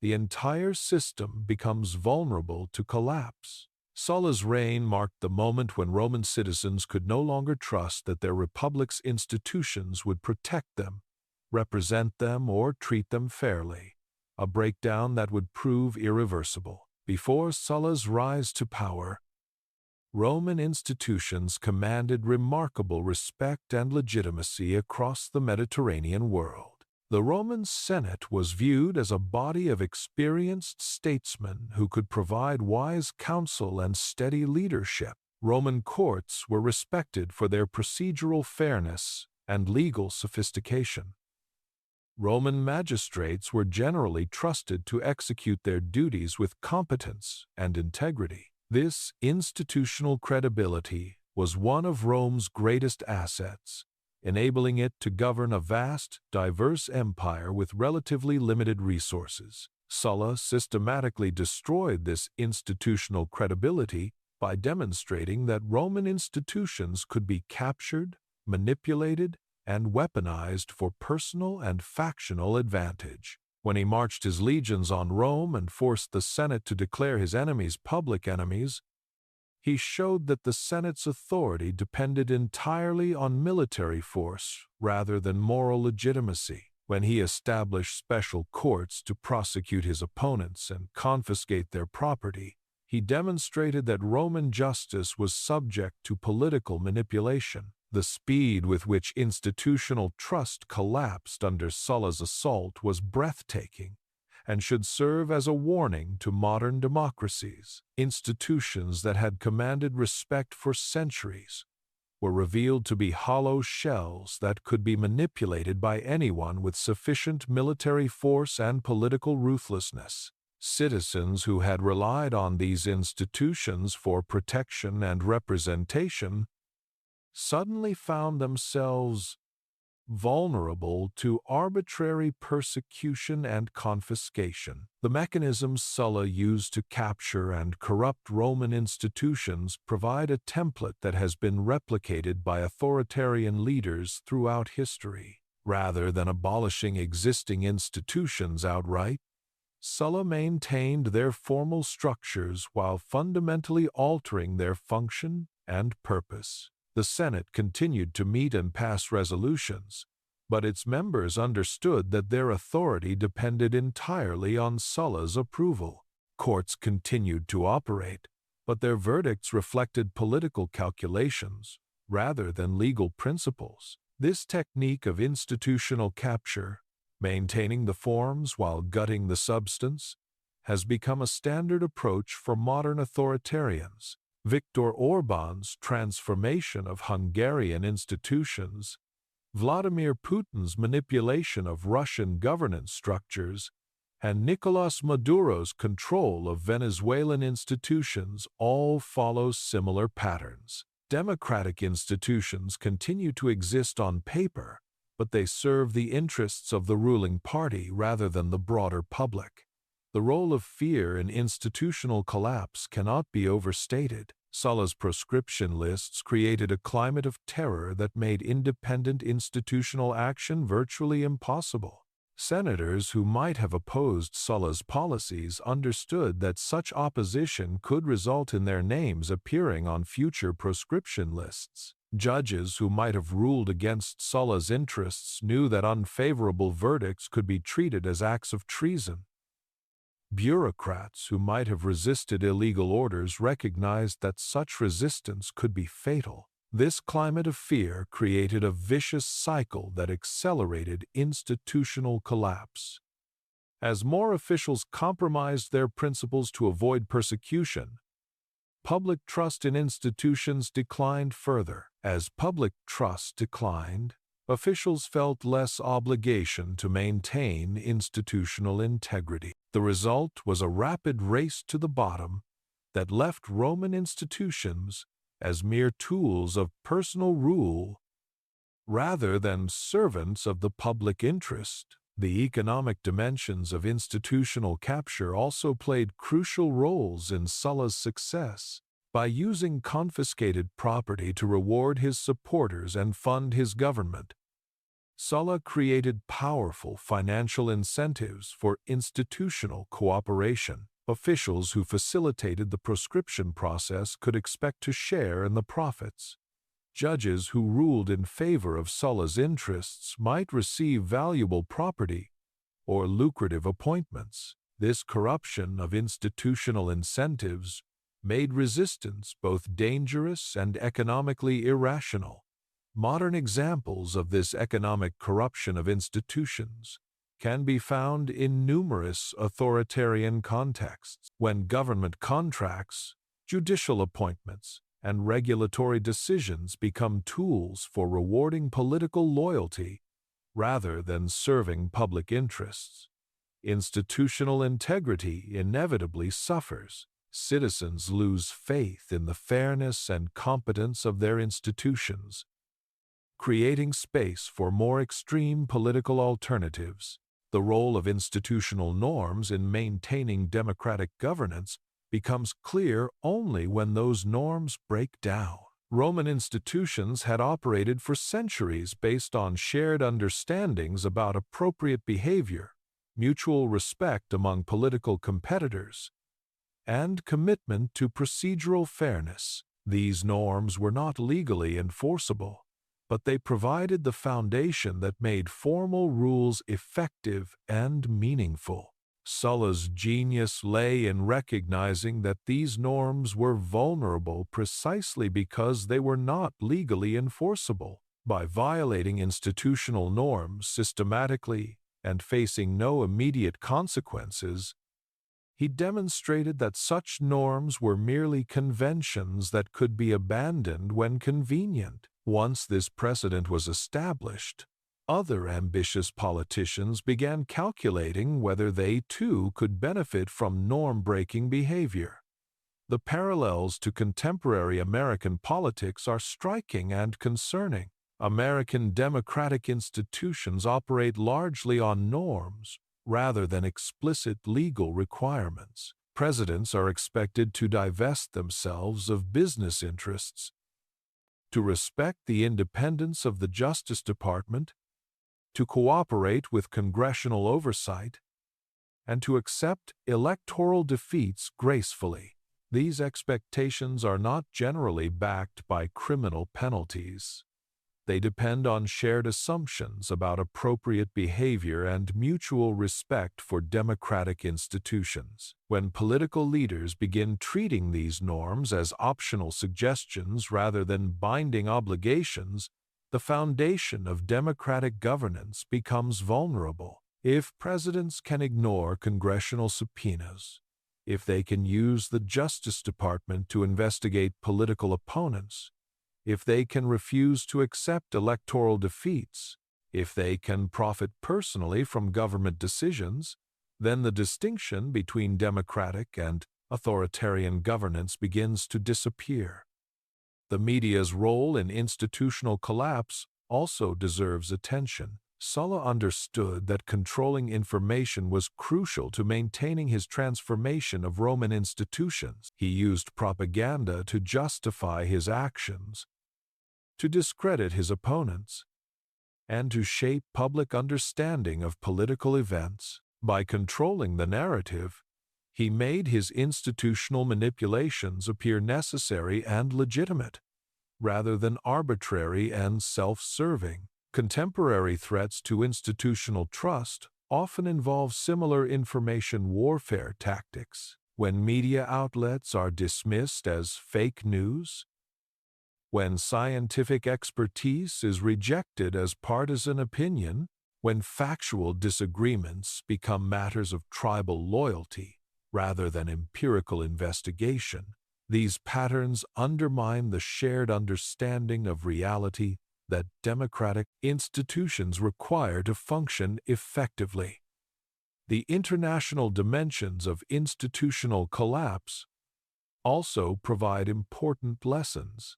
the entire system becomes vulnerable to collapse. Sulla's reign marked the moment when Roman citizens could no longer trust that their republic's institutions would protect them, represent them, or treat them fairly, a breakdown that would prove irreversible. Before Sulla's rise to power, Roman institutions commanded remarkable respect and legitimacy across the Mediterranean world. The Roman Senate was viewed as a body of experienced statesmen who could provide wise counsel and steady leadership. Roman courts were respected for their procedural fairness and legal sophistication. Roman magistrates were generally trusted to execute their duties with competence and integrity. This institutional credibility was one of Rome's greatest assets, enabling it to govern a vast, diverse empire with relatively limited resources. Sulla systematically destroyed this institutional credibility by demonstrating that Roman institutions could be captured, manipulated, and weaponized for personal and factional advantage. When he marched his legions on Rome and forced the Senate to declare his enemies public enemies, he showed that the Senate's authority depended entirely on military force rather than moral legitimacy. When he established special courts to prosecute his opponents and confiscate their property, he demonstrated that Roman justice was subject to political manipulation. The speed with which institutional trust collapsed under Sulla's assault was breathtaking and should serve as a warning to modern democracies. Institutions that had commanded respect for centuries were revealed to be hollow shells that could be manipulated by anyone with sufficient military force and political ruthlessness. Citizens who had relied on these institutions for protection and representation suddenly found themselves vulnerable to arbitrary persecution and confiscation. The mechanisms Sulla used to capture and corrupt Roman institutions provide a template that has been replicated by authoritarian leaders throughout history. Rather than abolishing existing institutions outright, Sulla maintained their formal structures while fundamentally altering their function and purpose. The Senate continued to meet and pass resolutions, but its members understood that their authority depended entirely on Sulla's approval. Courts continued to operate, but their verdicts reflected political calculations rather than legal principles. This technique of institutional capture, maintaining the forms while gutting the substance, has become a standard approach for modern authoritarians. Viktor Orban's transformation of Hungarian institutions, Vladimir Putin's manipulation of Russian governance structures, and Nicolas Maduro's control of Venezuelan institutions all follow similar patterns. Democratic institutions continue to exist on paper, but they serve the interests of the ruling party rather than the broader public. The role of fear in institutional collapse cannot be overstated. Sulla's proscription lists created a climate of terror that made independent institutional action virtually impossible. Senators who might have opposed Sulla's policies understood that such opposition could result in their names appearing on future proscription lists. Judges who might have ruled against Sulla's interests knew that unfavorable verdicts could be treated as acts of treason. Bureaucrats who might have resisted illegal orders recognized that such resistance could be fatal. This climate of fear created a vicious cycle that accelerated institutional collapse. As more officials compromised their principles to avoid persecution, public trust in institutions declined further. As public trust declined, officials felt less obligation to maintain institutional integrity. The result was a rapid race to the bottom that left Roman institutions as mere tools of personal rule rather than servants of the public interest. The economic dimensions of institutional capture also played crucial roles in Sulla's success. By using confiscated property to reward his supporters and fund his government, Sulla created powerful financial incentives for institutional cooperation. Officials who facilitated the proscription process could expect to share in the profits. Judges who ruled in favor of Sulla's interests might receive valuable property or lucrative appointments. This corruption of institutional incentives made resistance both dangerous and economically irrational. Modern examples of this economic corruption of institutions can be found in numerous authoritarian contexts. When government contracts, judicial appointments, and regulatory decisions become tools for rewarding political loyalty rather than serving public interests, institutional integrity inevitably suffers. Citizens lose faith in the fairness and competence of their institutions, creating space for more extreme political alternatives. The role of institutional norms in maintaining democratic governance becomes clear only when those norms break down. Roman institutions had operated for centuries based on shared understandings about appropriate behavior, mutual respect among political competitors, and commitment to procedural fairness. These norms were not legally enforceable, but they provided the foundation that made formal rules effective and meaningful. Sulla's genius lay in recognizing that these norms were vulnerable precisely because they were not legally enforceable. By violating institutional norms systematically and facing no immediate consequences, he demonstrated that such norms were merely conventions that could be abandoned when convenient. Once this precedent was established, other ambitious politicians began calculating whether they too could benefit from norm-breaking behavior. The parallels to contemporary American politics are striking and concerning. American democratic institutions operate largely on norms rather than explicit legal requirements. Presidents are expected to divest themselves of business interests, to respect the independence of the Justice Department, to cooperate with congressional oversight, and to accept electoral defeats gracefully. These expectations are not generally backed by criminal penalties. They depend on shared assumptions about appropriate behavior and mutual respect for democratic institutions. When political leaders begin treating these norms as optional suggestions rather than binding obligations, the foundation of democratic governance becomes vulnerable. If presidents can ignore congressional subpoenas, if they can use the Justice Department to investigate political opponents, if they can refuse to accept electoral defeats, if they can profit personally from government decisions, then the distinction between democratic and authoritarian governance begins to disappear. The media's role in institutional collapse also deserves attention. Sulla understood that controlling information was crucial to maintaining his transformation of Roman institutions. He used propaganda to justify his actions, to discredit his opponents, and to shape public understanding of political events. By controlling the narrative, he made his institutional manipulations appear necessary and legitimate, rather than arbitrary and self-serving. Contemporary threats to institutional trust often involve similar information warfare tactics. When media outlets are dismissed as fake news, when scientific expertise is rejected as partisan opinion, when factual disagreements become matters of tribal loyalty rather than empirical investigation, these patterns undermine the shared understanding of reality that democratic institutions require to function effectively. The international dimensions of institutional collapse also provide important lessons.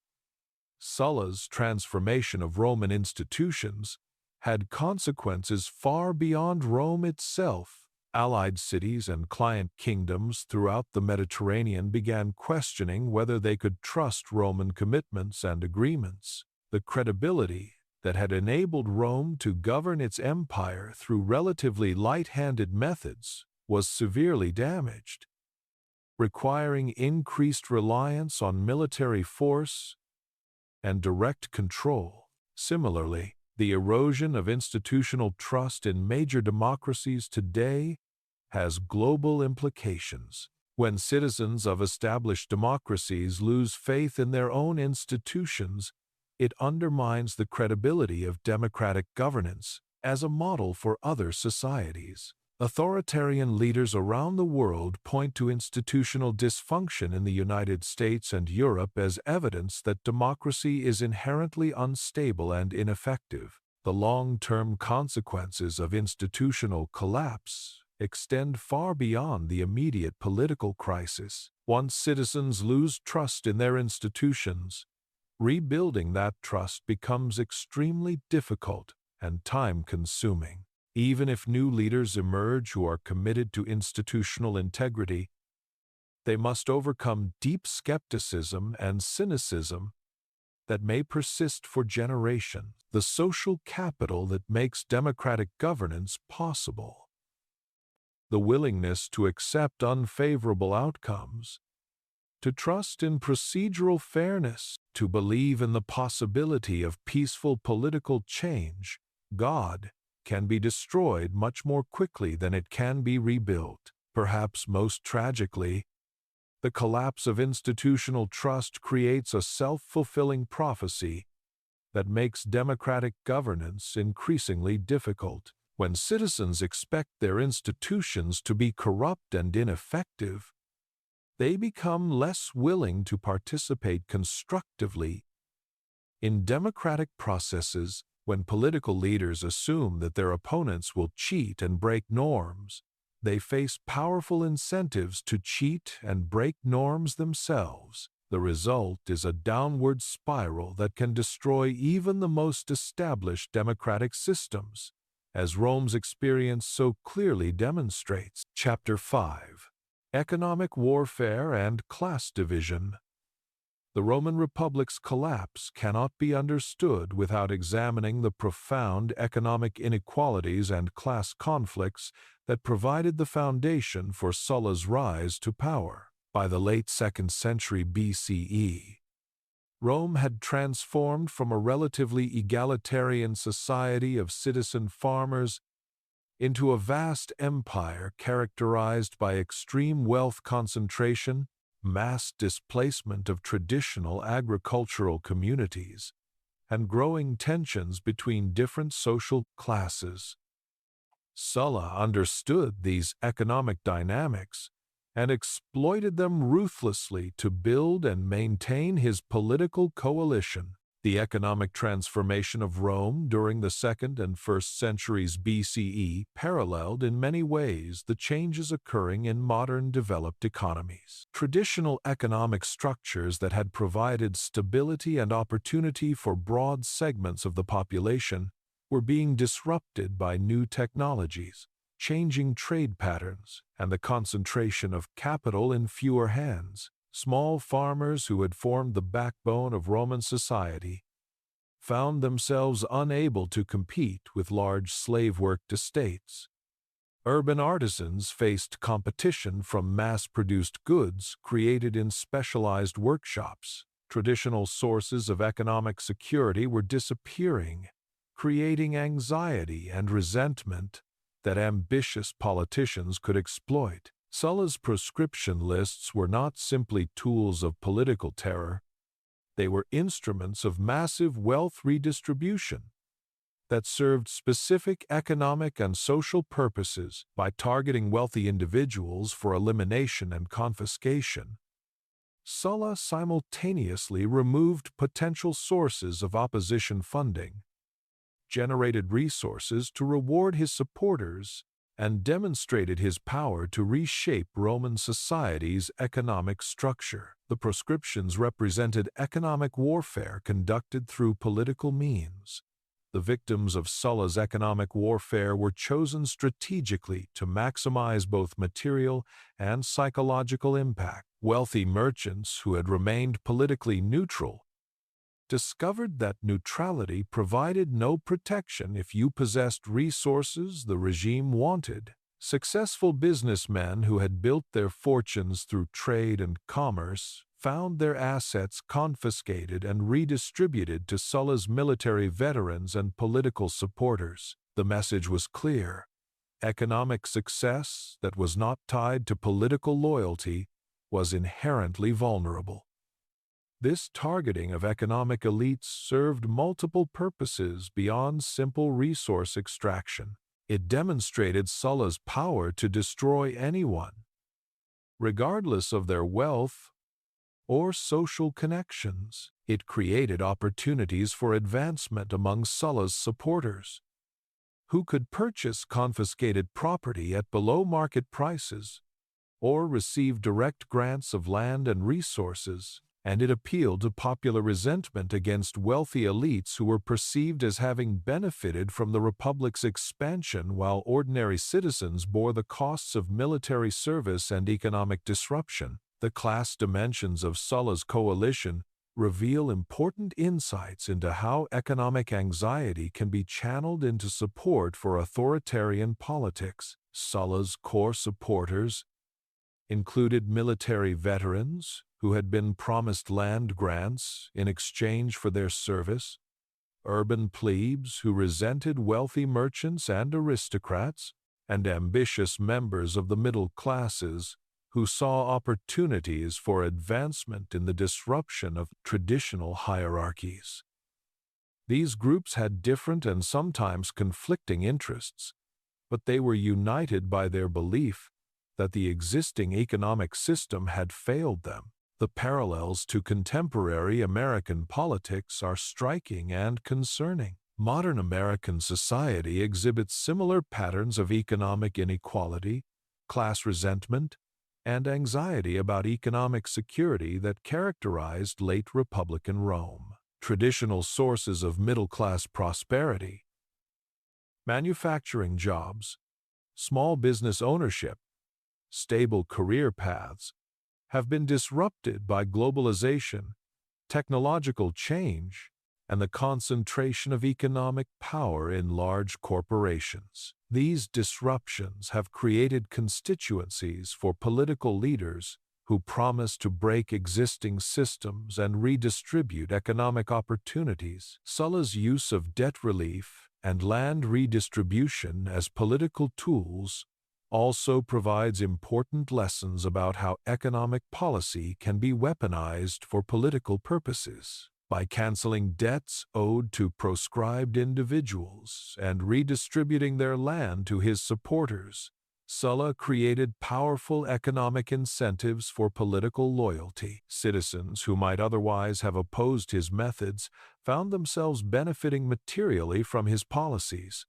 Sulla's transformation of Roman institutions had consequences far beyond Rome itself. Allied cities and client kingdoms throughout the Mediterranean began questioning whether they could trust Roman commitments and agreements. The credibility that had enabled Rome to govern its empire through relatively light-handed methods was severely damaged, requiring increased reliance on military force and direct control. Similarly, the erosion of institutional trust in major democracies today has global implications. When citizens of established democracies lose faith in their own institutions, it undermines the credibility of democratic governance as a model for other societies. Authoritarian leaders around the world point to institutional dysfunction in the United States and Europe as evidence that democracy is inherently unstable and ineffective. The long-term consequences of institutional collapse extend far beyond the immediate political crisis. Once citizens lose trust in their institutions, rebuilding that trust becomes extremely difficult and time-consuming. Even if new leaders emerge who are committed to institutional integrity, they must overcome deep skepticism and cynicism that may persist for generations. The social capital that makes democratic governance possible, the willingness to accept unfavorable outcomes, to trust in procedural fairness, to believe in the possibility of peaceful political change, can be destroyed much more quickly than it can be rebuilt. Perhaps most tragically, the collapse of institutional trust creates a self-fulfilling prophecy that makes democratic governance increasingly difficult. When citizens expect their institutions to be corrupt and ineffective, they become less willing to participate constructively in democratic processes. When political leaders assume that their opponents will cheat and break norms, they face powerful incentives to cheat and break norms themselves. The result is a downward spiral that can destroy even the most established democratic systems, as Rome's experience so clearly demonstrates. Chapter 5. Economic Warfare and Class Division. The Roman Republic's collapse cannot be understood without examining the profound economic inequalities and class conflicts that provided the foundation for Sulla's rise to power. By the late 2nd century BCE, Rome had transformed from a relatively egalitarian society of citizen farmers into a vast empire characterized by extreme wealth concentration, mass displacement of traditional agricultural communities, and growing tensions between different social classes. Sulla understood these economic dynamics and exploited them ruthlessly to build and maintain his political coalition. The economic transformation of Rome during the 2nd and 1st centuries BCE paralleled in many ways the changes occurring in modern developed economies. Traditional economic structures that had provided stability and opportunity for broad segments of the population were being disrupted by new technologies, changing trade patterns, and the concentration of capital in fewer hands. Small farmers who had formed the backbone of Roman society found themselves unable to compete with large slave-worked estates. Urban artisans faced competition from mass-produced goods created in specialized workshops. Traditional sources of economic security were disappearing, creating anxiety and resentment that ambitious politicians could exploit. Sulla's proscription lists were not simply tools of political terror. They were instruments of massive wealth redistribution that served specific economic and social purposes. By targeting wealthy individuals for elimination and confiscation, Sulla simultaneously removed potential sources of opposition funding, generated resources to reward his supporters, and demonstrated his power to reshape Roman society's economic structure. The proscriptions represented economic warfare conducted through political means. The victims of Sulla's economic warfare were chosen strategically to maximize both material and psychological impact. Wealthy merchants who had remained politically neutral discovered that neutrality provided no protection if you possessed resources the regime wanted. Successful businessmen who had built their fortunes through trade and commerce found their assets confiscated and redistributed to Sulla's military veterans and political supporters. The message was clear. Economic success that was not tied to political loyalty was inherently vulnerable. This targeting of economic elites served multiple purposes beyond simple resource extraction. It demonstrated Sulla's power to destroy anyone, regardless of their wealth or social connections. It created opportunities for advancement among Sulla's supporters, who could purchase confiscated property at below-market prices or receive direct grants of land and resources, and it appealed to popular resentment against wealthy elites who were perceived as having benefited from the Republic's expansion while ordinary citizens bore the costs of military service and economic disruption. The class dimensions of Sulla's coalition reveal important insights into how economic anxiety can be channeled into support for authoritarian politics. Sulla's core supporters included military veterans who had been promised land grants in exchange for their service, urban plebes who resented wealthy merchants and aristocrats, and ambitious members of the middle classes who saw opportunities for advancement in the disruption of traditional hierarchies. These groups had different and sometimes conflicting interests, but they were united by their belief that the existing economic system had failed them. The parallels to contemporary American politics are striking and concerning. Modern American society exhibits similar patterns of economic inequality, class resentment, and anxiety about economic security that characterized late Republican Rome. Traditional sources of middle-class prosperity, manufacturing jobs, small business ownership, stable career paths, have been disrupted by globalization, technological change, and the concentration of economic power in large corporations. These disruptions have created constituencies for political leaders who promise to break existing systems and redistribute economic opportunities. Sulla's use of debt relief and land redistribution as political tools also provides important lessons about how economic policy can be weaponized for political purposes. By canceling debts owed to proscribed individuals and redistributing their land to his supporters, Sulla created powerful economic incentives for political loyalty. Citizens who might otherwise have opposed his methods found themselves benefiting materially from his policies,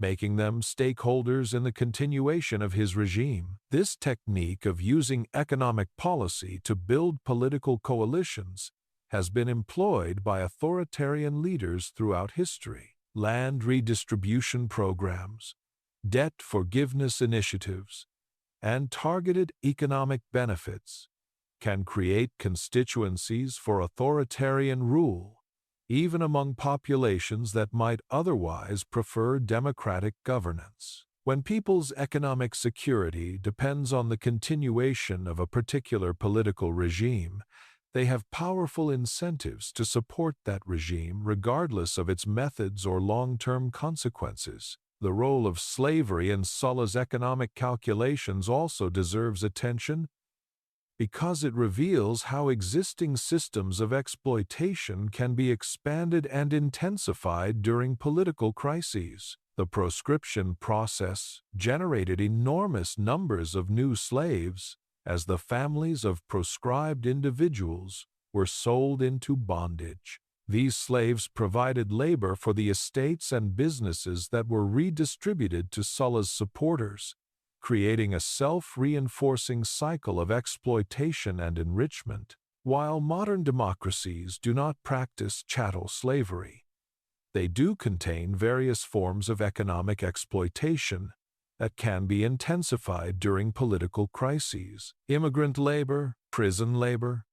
making them stakeholders in the continuation of his regime. This technique of using economic policy to build political coalitions has been employed by authoritarian leaders throughout history. Land redistribution programs, debt forgiveness initiatives, and targeted economic benefits can create constituencies for authoritarian rule, even among populations that might otherwise prefer democratic governance. When people's economic security depends on the continuation of a particular political regime, they have powerful incentives to support that regime regardless of its methods or long-term consequences. The role of slavery in Sulla's economic calculations also deserves attention because it reveals how existing systems of exploitation can be expanded and intensified during political crises. The proscription process generated enormous numbers of new slaves as the families of proscribed individuals were sold into bondage. These slaves provided labor for the estates and businesses that were redistributed to Sulla's supporters, creating a self-reinforcing cycle of exploitation and enrichment. While modern democracies do not practice chattel slavery, they do contain various forms of economic exploitation that can be intensified during political crises. Immigrant labor, prison labor,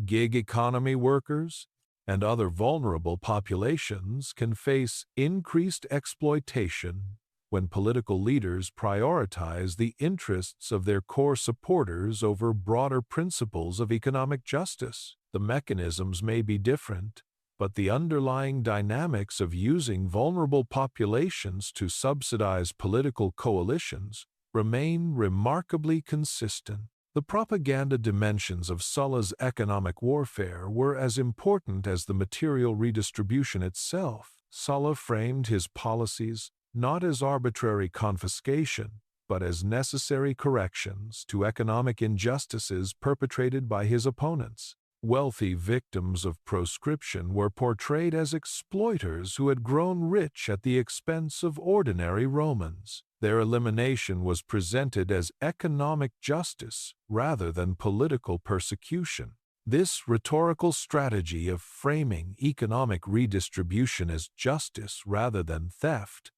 gig economy workers, and other vulnerable populations can face increased exploitation when political leaders prioritize the interests of their core supporters over broader principles of economic justice. The mechanisms may be different, but the underlying dynamics of using vulnerable populations to subsidize political coalitions remain remarkably consistent. The propaganda dimensions of Sulla's economic warfare were as important as the material redistribution itself. Sulla framed his policies not as arbitrary confiscation, but as necessary corrections to economic injustices perpetrated by his opponents. Wealthy victims of proscription were portrayed as exploiters who had grown rich at the expense of ordinary Romans. Their elimination was presented as economic justice rather than political persecution. This rhetorical strategy of framing economic redistribution as justice rather than theft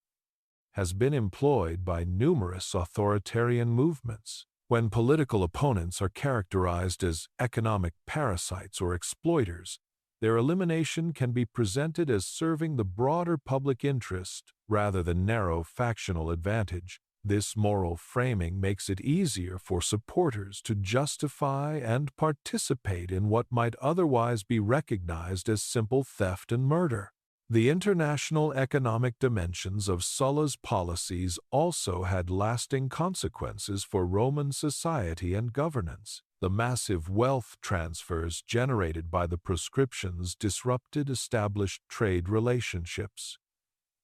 has been employed by numerous authoritarian movements. When political opponents are characterized as economic parasites or exploiters, their elimination can be presented as serving the broader public interest rather than narrow factional advantage. This moral framing makes it easier for supporters to justify and participate in what might otherwise be recognized as simple theft and murder. The international economic dimensions of Sulla's policies also had lasting consequences for Roman society and governance. The massive wealth transfers generated by the proscriptions disrupted established trade relationships,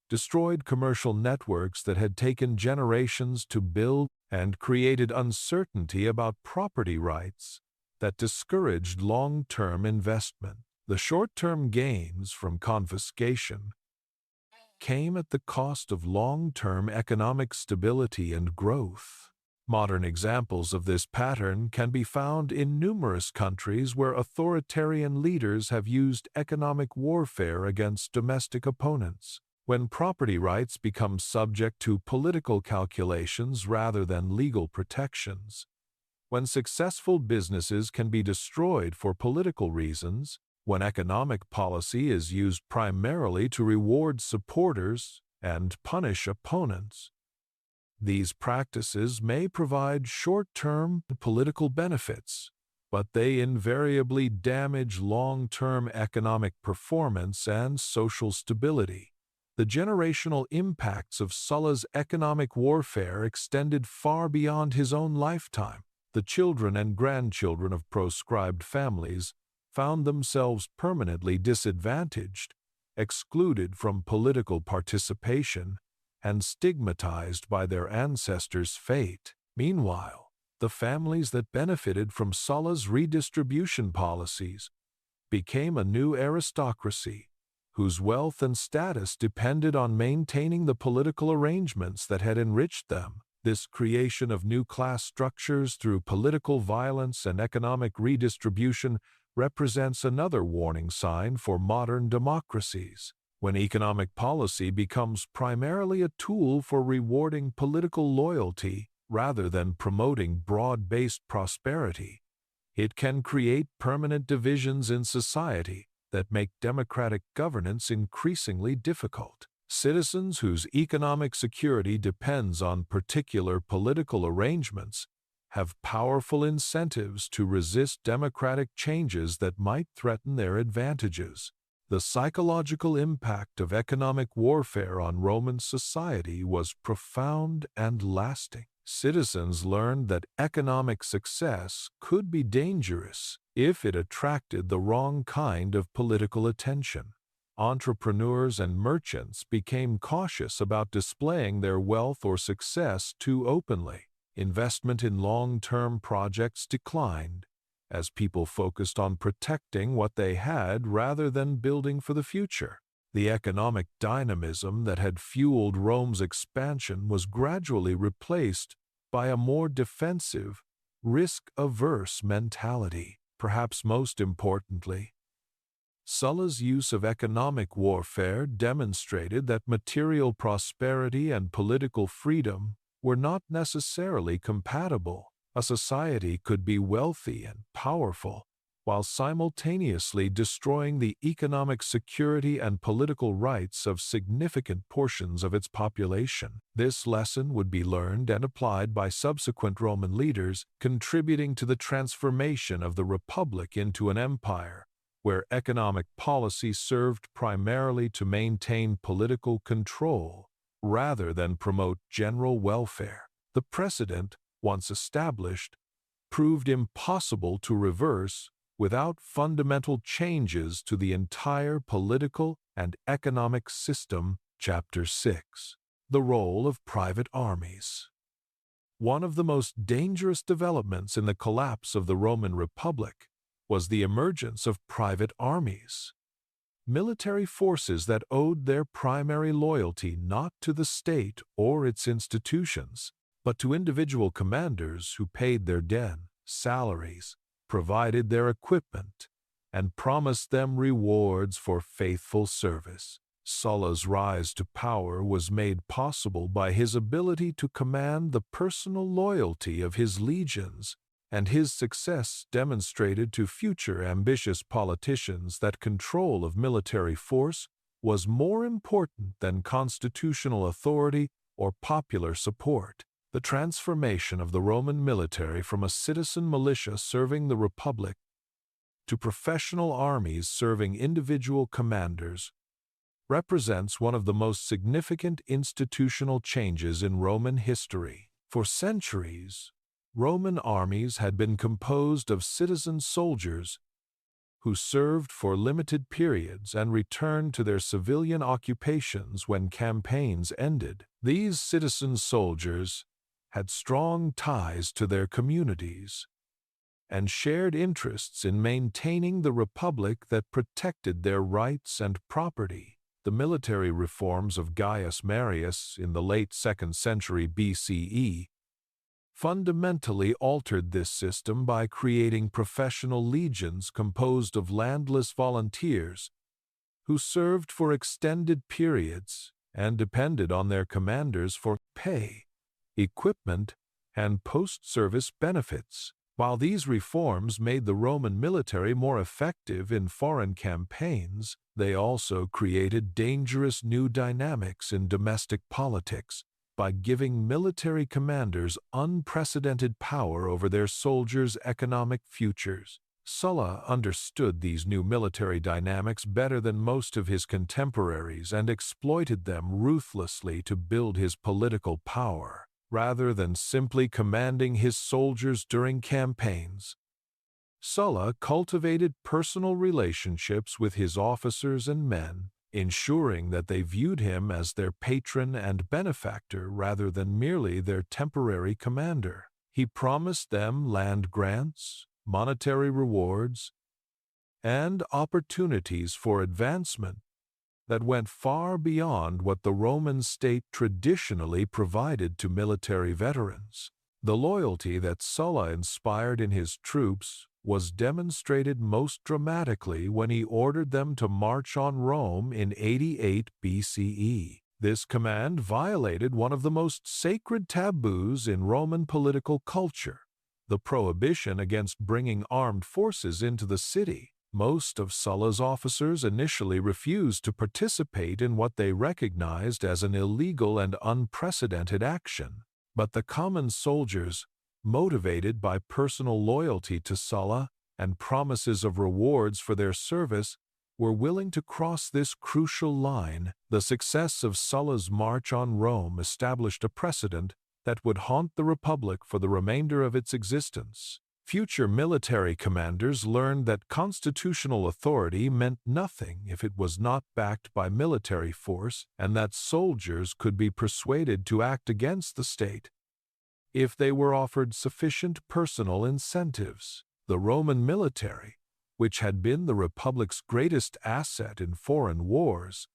destroyed commercial networks that had taken generations to build, and created uncertainty about property rights that discouraged long-term investment. The short-term gains from confiscation came at the cost of long-term economic stability and growth. Modern examples of this pattern can be found in numerous countries where authoritarian leaders have used economic warfare against domestic opponents. When property rights become subject to political calculations rather than legal protections, when successful businesses can be destroyed for political reasons, when economic policy is used primarily to reward supporters and punish opponents, these practices may provide short-term political benefits, but they invariably damage long-term economic performance and social stability. The generational impacts of Sulla's economic warfare extended far beyond his own lifetime. The children and grandchildren of proscribed families found themselves permanently disadvantaged, excluded from political participation, and stigmatized by their ancestors' fate. Meanwhile, the families that benefited from Sulla's redistribution policies became a new aristocracy, whose wealth and status depended on maintaining the political arrangements that had enriched them. This creation of new class structures through political violence and economic redistribution represents another warning sign for modern democracies. When economic policy becomes primarily a tool for rewarding political loyalty rather than promoting broad-based prosperity, it can create permanent divisions in society that make democratic governance increasingly difficult. Citizens whose economic security depends on particular political arrangements have powerful incentives to resist democratic changes that might threaten their advantages. The psychological impact of economic warfare on Roman society was profound and lasting. Citizens learned that economic success could be dangerous if it attracted the wrong kind of political attention. Entrepreneurs and merchants became cautious about displaying their wealth or success too openly. Investment in long-term projects declined, as people focused on protecting what they had rather than building for the future. The economic dynamism that had fueled Rome's expansion was gradually replaced by a more defensive, risk-averse mentality. Perhaps most importantly, Sulla's use of economic warfare demonstrated that material prosperity and political freedom were not necessarily compatible. A society could be wealthy and powerful while simultaneously destroying the economic security and political rights of significant portions of its population. This lesson would be learned and applied by subsequent Roman leaders, contributing to the transformation of the Republic into an empire, where economic policy served primarily to maintain political control rather than promote general welfare. The precedent, once established, proved impossible to reverse without fundamental changes to the entire political and economic system. Chapter 6. The Role of Private Armies. One of the most dangerous developments in the collapse of the Roman Republic was the emergence of private armies. Military forces that owed their primary loyalty not to the state or its institutions, but to individual commanders who paid their salaries, provided their equipment, and promised them rewards for faithful service. Sulla's rise to power was made possible by his ability to command the personal loyalty of his legions, and his success demonstrated to future ambitious politicians that control of military force was more important than constitutional authority or popular support. The transformation of the Roman military from a citizen militia serving the Republic to professional armies serving individual commanders represents one of the most significant institutional changes in Roman history. For centuries, Roman armies had been composed of citizen soldiers who served for limited periods and returned to their civilian occupations when campaigns ended. These citizen soldiers had strong ties to their communities and shared interests in maintaining the republic that protected their rights and property. The military reforms of Gaius Marius in the late 2nd century BCE fundamentally altered this system by creating professional legions composed of landless volunteers who served for extended periods and depended on their commanders for pay, equipment, and post-service benefits. While these reforms made the Roman military more effective in foreign campaigns, they also created dangerous new dynamics in domestic politics by giving military commanders unprecedented power over their soldiers' economic futures. Sulla understood these new military dynamics better than most of his contemporaries and exploited them ruthlessly to build his political power. Rather than simply commanding his soldiers during campaigns, Sulla cultivated personal relationships with his officers and men, ensuring that they viewed him as their patron and benefactor rather than merely their temporary commander. He promised them land grants, monetary rewards, and opportunities for advancement that went far beyond what the Roman state traditionally provided to military veterans. The loyalty that Sulla inspired in his troops was demonstrated most dramatically when he ordered them to march on Rome in 88 BCE. This command violated one of the most sacred taboos in Roman political culture, the prohibition against bringing armed forces into the city. Most of Sulla's officers initially refused to participate in what they recognized as an illegal and unprecedented action, but the common soldiers, motivated by personal loyalty to Sulla and promises of rewards for their service, were willing to cross this crucial line. The success of Sulla's march on Rome established a precedent that would haunt the Republic for the remainder of its existence. Future military commanders learned that constitutional authority meant nothing if it was not backed by military force, and that soldiers could be persuaded to act against the state if they were offered sufficient personal incentives. The Roman military, which had been the Republic's greatest asset in foreign wars,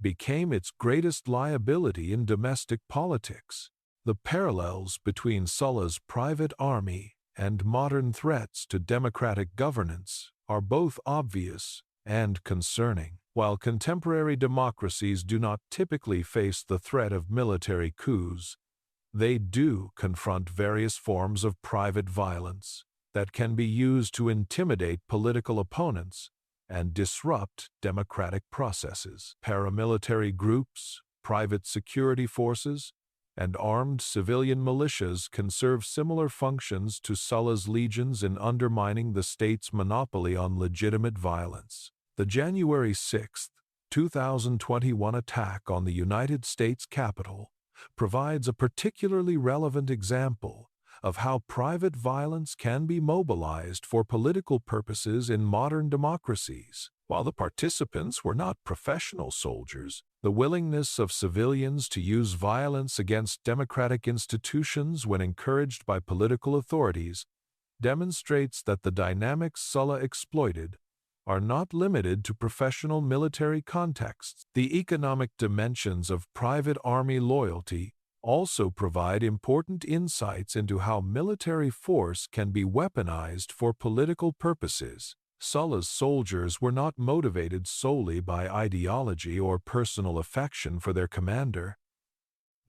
became its greatest liability in domestic politics. The parallels between Sulla's private army and modern threats to democratic governance are both obvious and concerning. While contemporary democracies do not typically face the threat of military coups, they do confront various forms of private violence that can be used to intimidate political opponents and disrupt democratic processes. Paramilitary groups, private security forces, and armed civilian militias can serve similar functions to Sulla's legions in undermining the state's monopoly on legitimate violence. The January 6, 2021 attack on the United States Capitol provides a particularly relevant example of how private violence can be mobilized for political purposes in modern democracies. While the participants were not professional soldiers, the willingness of civilians to use violence against democratic institutions when encouraged by political authorities demonstrates that the dynamics Sulla exploited are not limited to professional military contexts. The economic dimensions of private army loyalty also provide important insights into how military force can be weaponized for political purposes. Sulla's soldiers were not motivated solely by ideology or personal affection for their commander.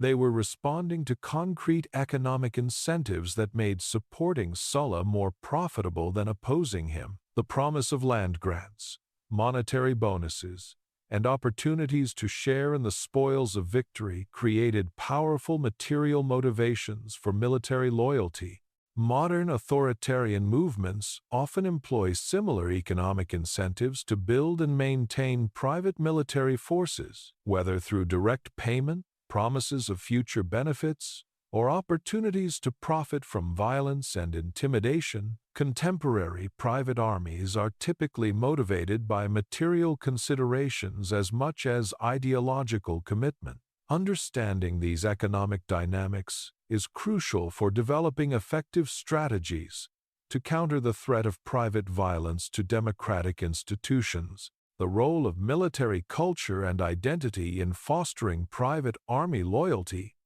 They were responding to concrete economic incentives that made supporting Sulla more profitable than opposing him. The promise of land grants, monetary bonuses, and opportunities to share in the spoils of victory created powerful material motivations for military loyalty. Modern authoritarian movements often employ similar economic incentives to build and maintain private military forces, whether through direct payment, promises of future benefits, or opportunities to profit from violence and intimidation. Contemporary private armies are typically motivated by material considerations as much as ideological commitment. Understanding these economic dynamics is crucial for developing effective strategies to counter the threat of private violence to democratic institutions. The role of military culture and identity in fostering private army loyalty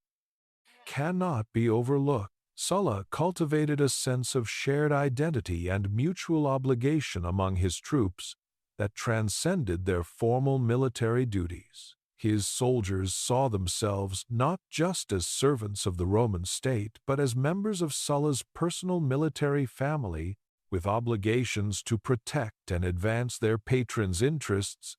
cannot be overlooked. Sulla cultivated a sense of shared identity and mutual obligation among his troops that transcended their formal military duties. His soldiers saw themselves not just as servants of the Roman state, but as members of Sulla's personal military family with obligations to protect and advance their patron's interests,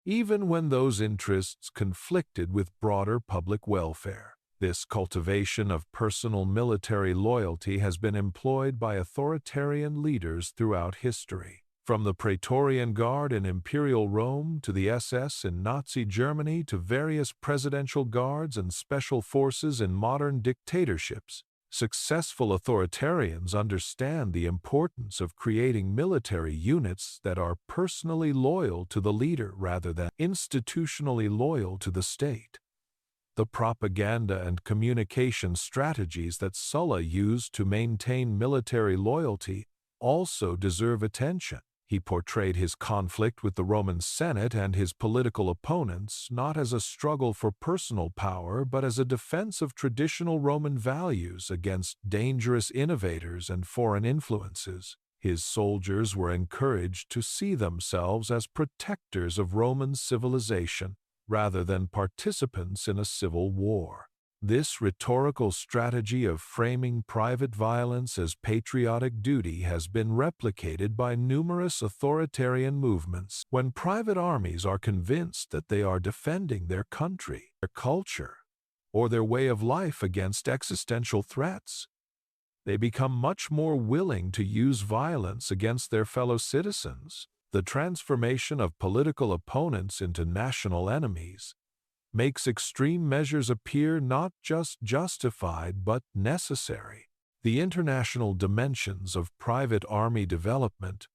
even when those interests conflicted with broader public welfare. This cultivation of personal military loyalty has been employed by authoritarian leaders throughout history. From the Praetorian Guard in Imperial Rome to the SS in Nazi Germany to various presidential guards and special forces in modern dictatorships, successful authoritarians understand the importance of creating military units that are personally loyal to the leader rather than institutionally loyal to the state. The propaganda and communication strategies that Sulla used to maintain military loyalty also deserve attention. He portrayed his conflict with the Roman Senate and his political opponents not as a struggle for personal power but as a defense of traditional Roman values against dangerous innovators and foreign influences. His soldiers were encouraged to see themselves as protectors of Roman civilization rather than participants in a civil war. This rhetorical strategy of framing private violence as patriotic duty has been replicated by numerous authoritarian movements. When private armies are convinced that they are defending their country, their culture, or their way of life against existential threats, they become much more willing to use violence against their fellow citizens. The transformation of political opponents into national enemies makes extreme measures appear not just justified but necessary. The international dimensions of private army development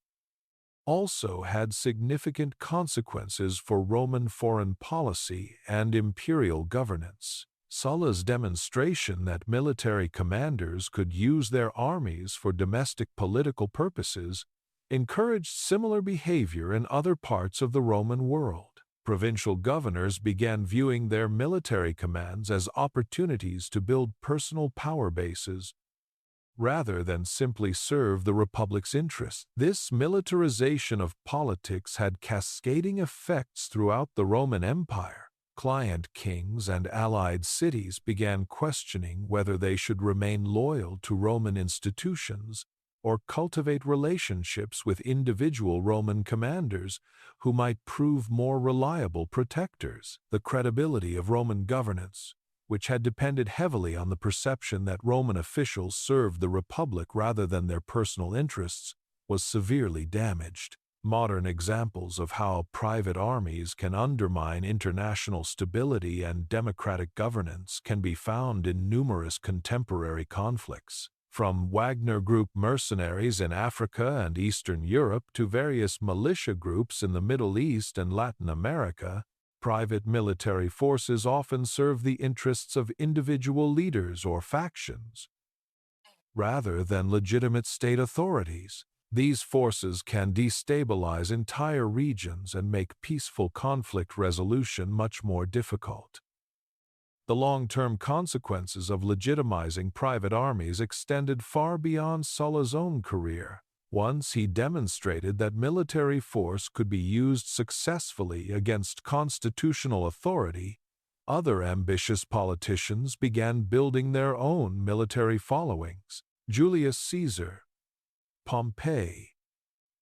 also had significant consequences for Roman foreign policy and imperial governance. Sulla's demonstration that military commanders could use their armies for domestic political purposes encouraged similar behavior in other parts of the Roman world. Provincial governors began viewing their military commands as opportunities to build personal power bases rather than simply serve the republic's interests. This militarization of politics had cascading effects throughout the Roman Empire. Client kings and allied cities began questioning whether they should remain loyal to Roman institutions or cultivate relationships with individual Roman commanders who might prove more reliable protectors. The credibility of Roman governance, which had depended heavily on the perception that Roman officials served the Republic rather than their personal interests, was severely damaged. Modern examples of how private armies can undermine international stability and democratic governance can be found in numerous contemporary conflicts. From Wagner Group mercenaries in Africa and Eastern Europe to various militia groups in the Middle East and Latin America, private military forces often serve the interests of individual leaders or factions, rather than legitimate state authorities. These forces can destabilize entire regions and make peaceful conflict resolution much more difficult. The long-term consequences of legitimizing private armies extended far beyond Sulla's own career. Once he demonstrated that military force could be used successfully against constitutional authority, other ambitious politicians began building their own military followings. Julius Caesar, Pompey,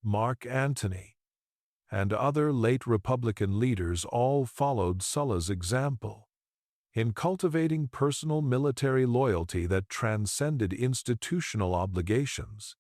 Mark Antony, and other late Republican leaders all followed Sulla's example. In cultivating personal military loyalty that transcended institutional obligations,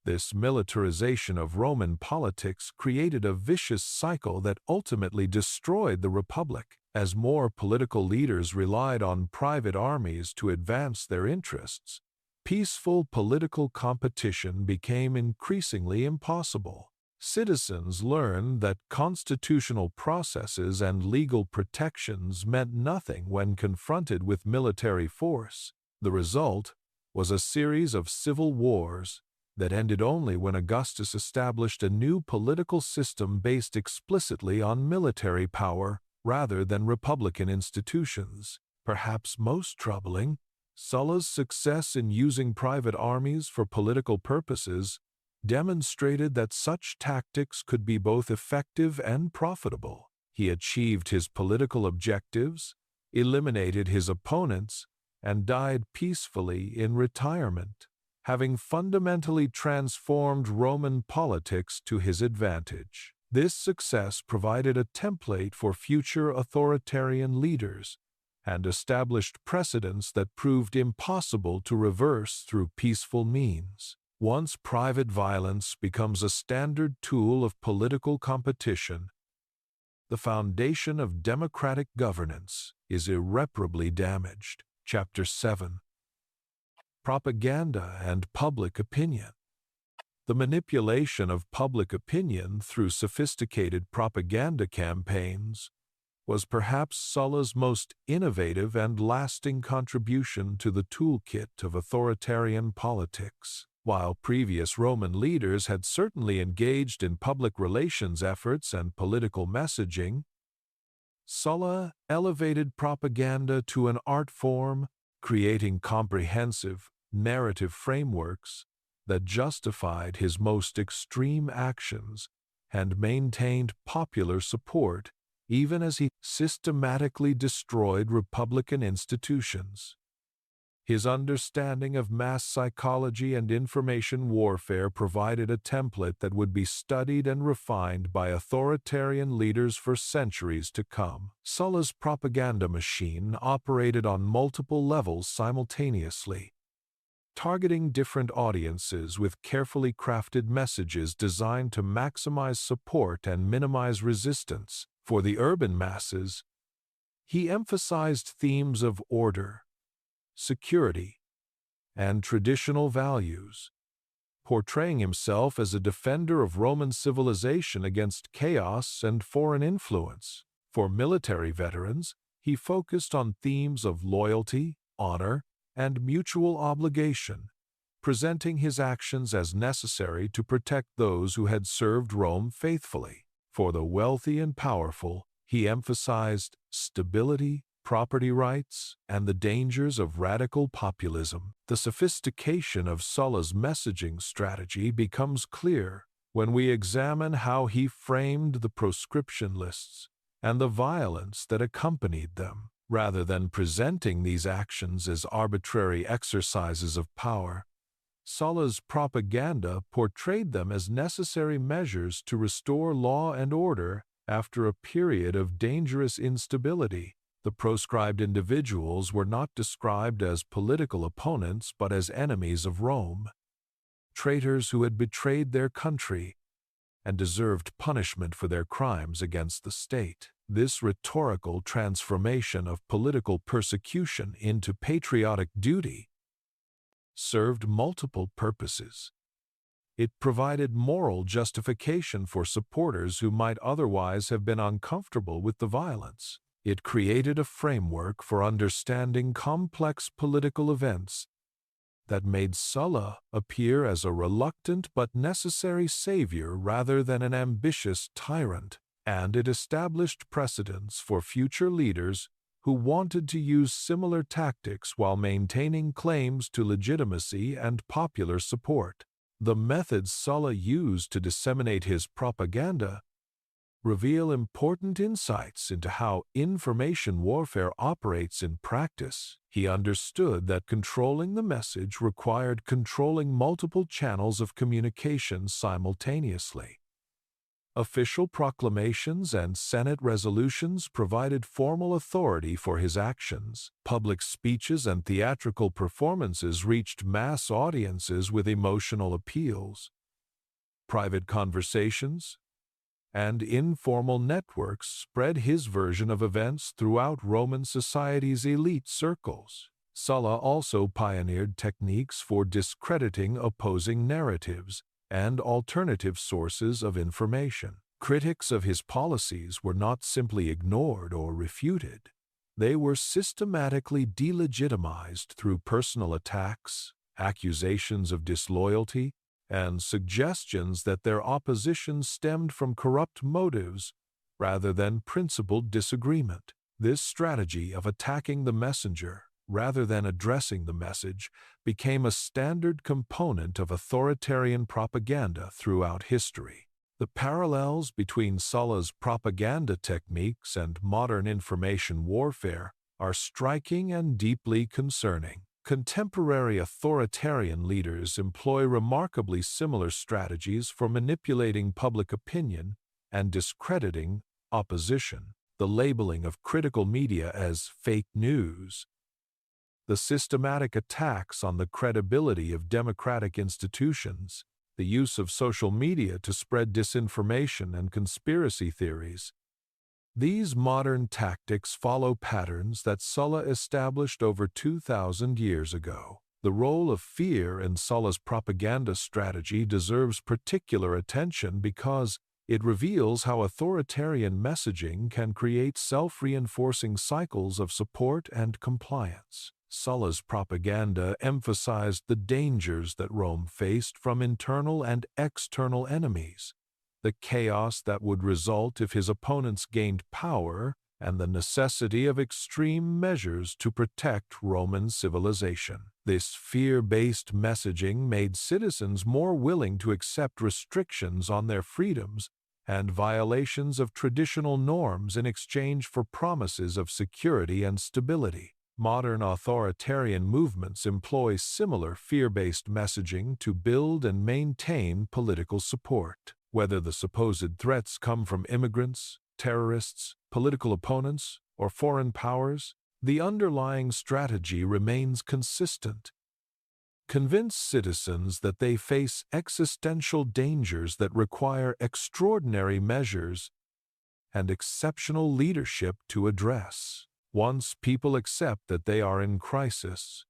this militarization of Roman politics created a vicious cycle that ultimately destroyed the Republic. As more political leaders relied on private armies to advance their interests, peaceful political competition became increasingly impossible. Citizens learned that constitutional processes and legal protections meant nothing when confronted with military force. The result was a series of civil wars that ended only when Augustus established a new political system based explicitly on military power rather than republican institutions. Perhaps most troubling, Sulla's success in using private armies for political purposes demonstrated that such tactics could be both effective and profitable. He achieved his political objectives, eliminated his opponents, and died peacefully in retirement, having fundamentally transformed Roman politics to his advantage. This success provided a template for future authoritarian leaders and established precedents that proved impossible to reverse through peaceful means. Once private violence becomes a standard tool of political competition, the foundation of democratic governance is irreparably damaged. Chapter 7. Propaganda and Public Opinion. The manipulation of public opinion through sophisticated propaganda campaigns was perhaps Sulla's most innovative and lasting contribution to the toolkit of authoritarian politics. While previous Roman leaders had certainly engaged in public relations efforts and political messaging, Sulla elevated propaganda to an art form, creating comprehensive, narrative frameworks that justified his most extreme actions and maintained popular support even as he systematically destroyed republican institutions. His understanding of mass psychology and information warfare provided a template that would be studied and refined by authoritarian leaders for centuries to come. Sulla's propaganda machine operated on multiple levels simultaneously, targeting different audiences with carefully crafted messages designed to maximize support and minimize resistance. For the urban masses, he emphasized themes of order, security, and traditional values, portraying himself as a defender of Roman civilization against chaos and foreign influence. For military veterans, he focused on themes of loyalty, honor, and mutual obligation, presenting his actions as necessary to protect those who had served Rome faithfully. For the wealthy and powerful, he emphasized stability, property rights, and the dangers of radical populism. The sophistication of Sulla's messaging strategy becomes clear when we examine how he framed the proscription lists and the violence that accompanied them. Rather than presenting these actions as arbitrary exercises of power, Sulla's propaganda portrayed them as necessary measures to restore law and order after a period of dangerous instability. The proscribed individuals were not described as political opponents but as enemies of Rome, traitors who had betrayed their country and deserved punishment for their crimes against the state. This rhetorical transformation of political persecution into patriotic duty served multiple purposes. It provided moral justification for supporters who might otherwise have been uncomfortable with the violence. It created a framework for understanding complex political events that made Sulla appear as a reluctant but necessary savior rather than an ambitious tyrant, and it established precedents for future leaders who wanted to use similar tactics while maintaining claims to legitimacy and popular support. The methods Sulla used to disseminate his propaganda reveal important insights into how information warfare operates in practice. He understood that controlling the message required controlling multiple channels of communication simultaneously. Official proclamations and Senate resolutions provided formal authority for his actions. Public speeches and theatrical performances reached mass audiences with emotional appeals. Private conversations and informal networks spread his version of events throughout Roman society's elite circles. Sulla also pioneered techniques for discrediting opposing narratives and alternative sources of information. Critics of his policies were not simply ignored or refuted. They were systematically delegitimized through personal attacks, accusations of disloyalty, and suggestions that their opposition stemmed from corrupt motives rather than principled disagreement. This strategy of attacking the messenger rather than addressing the message became a standard component of authoritarian propaganda throughout history. The parallels between Sulla's propaganda techniques and modern information warfare are striking and deeply concerning. Contemporary authoritarian leaders employ remarkably similar strategies for manipulating public opinion and discrediting opposition. The labeling of critical media as fake news, the systematic attacks on the credibility of democratic institutions, the use of social media to spread disinformation and conspiracy theories. These modern tactics follow patterns that Sulla established over 2,000 years ago. The role of fear in Sulla's propaganda strategy deserves particular attention because it reveals how authoritarian messaging can create self-reinforcing cycles of support and compliance. Sulla's propaganda emphasized the dangers that Rome faced from internal and external enemies, the chaos that would result if his opponents gained power, and the necessity of extreme measures to protect Roman civilization. This fear-based messaging made citizens more willing to accept restrictions on their freedoms and violations of traditional norms in exchange for promises of security and stability. Modern authoritarian movements employ similar fear-based messaging to build and maintain political support. Whether the supposed threats come from immigrants, terrorists, political opponents, or foreign powers, the underlying strategy remains consistent. Convince citizens that they face existential dangers that require extraordinary measures and exceptional leadership to address. Once people accept that they are in crisis,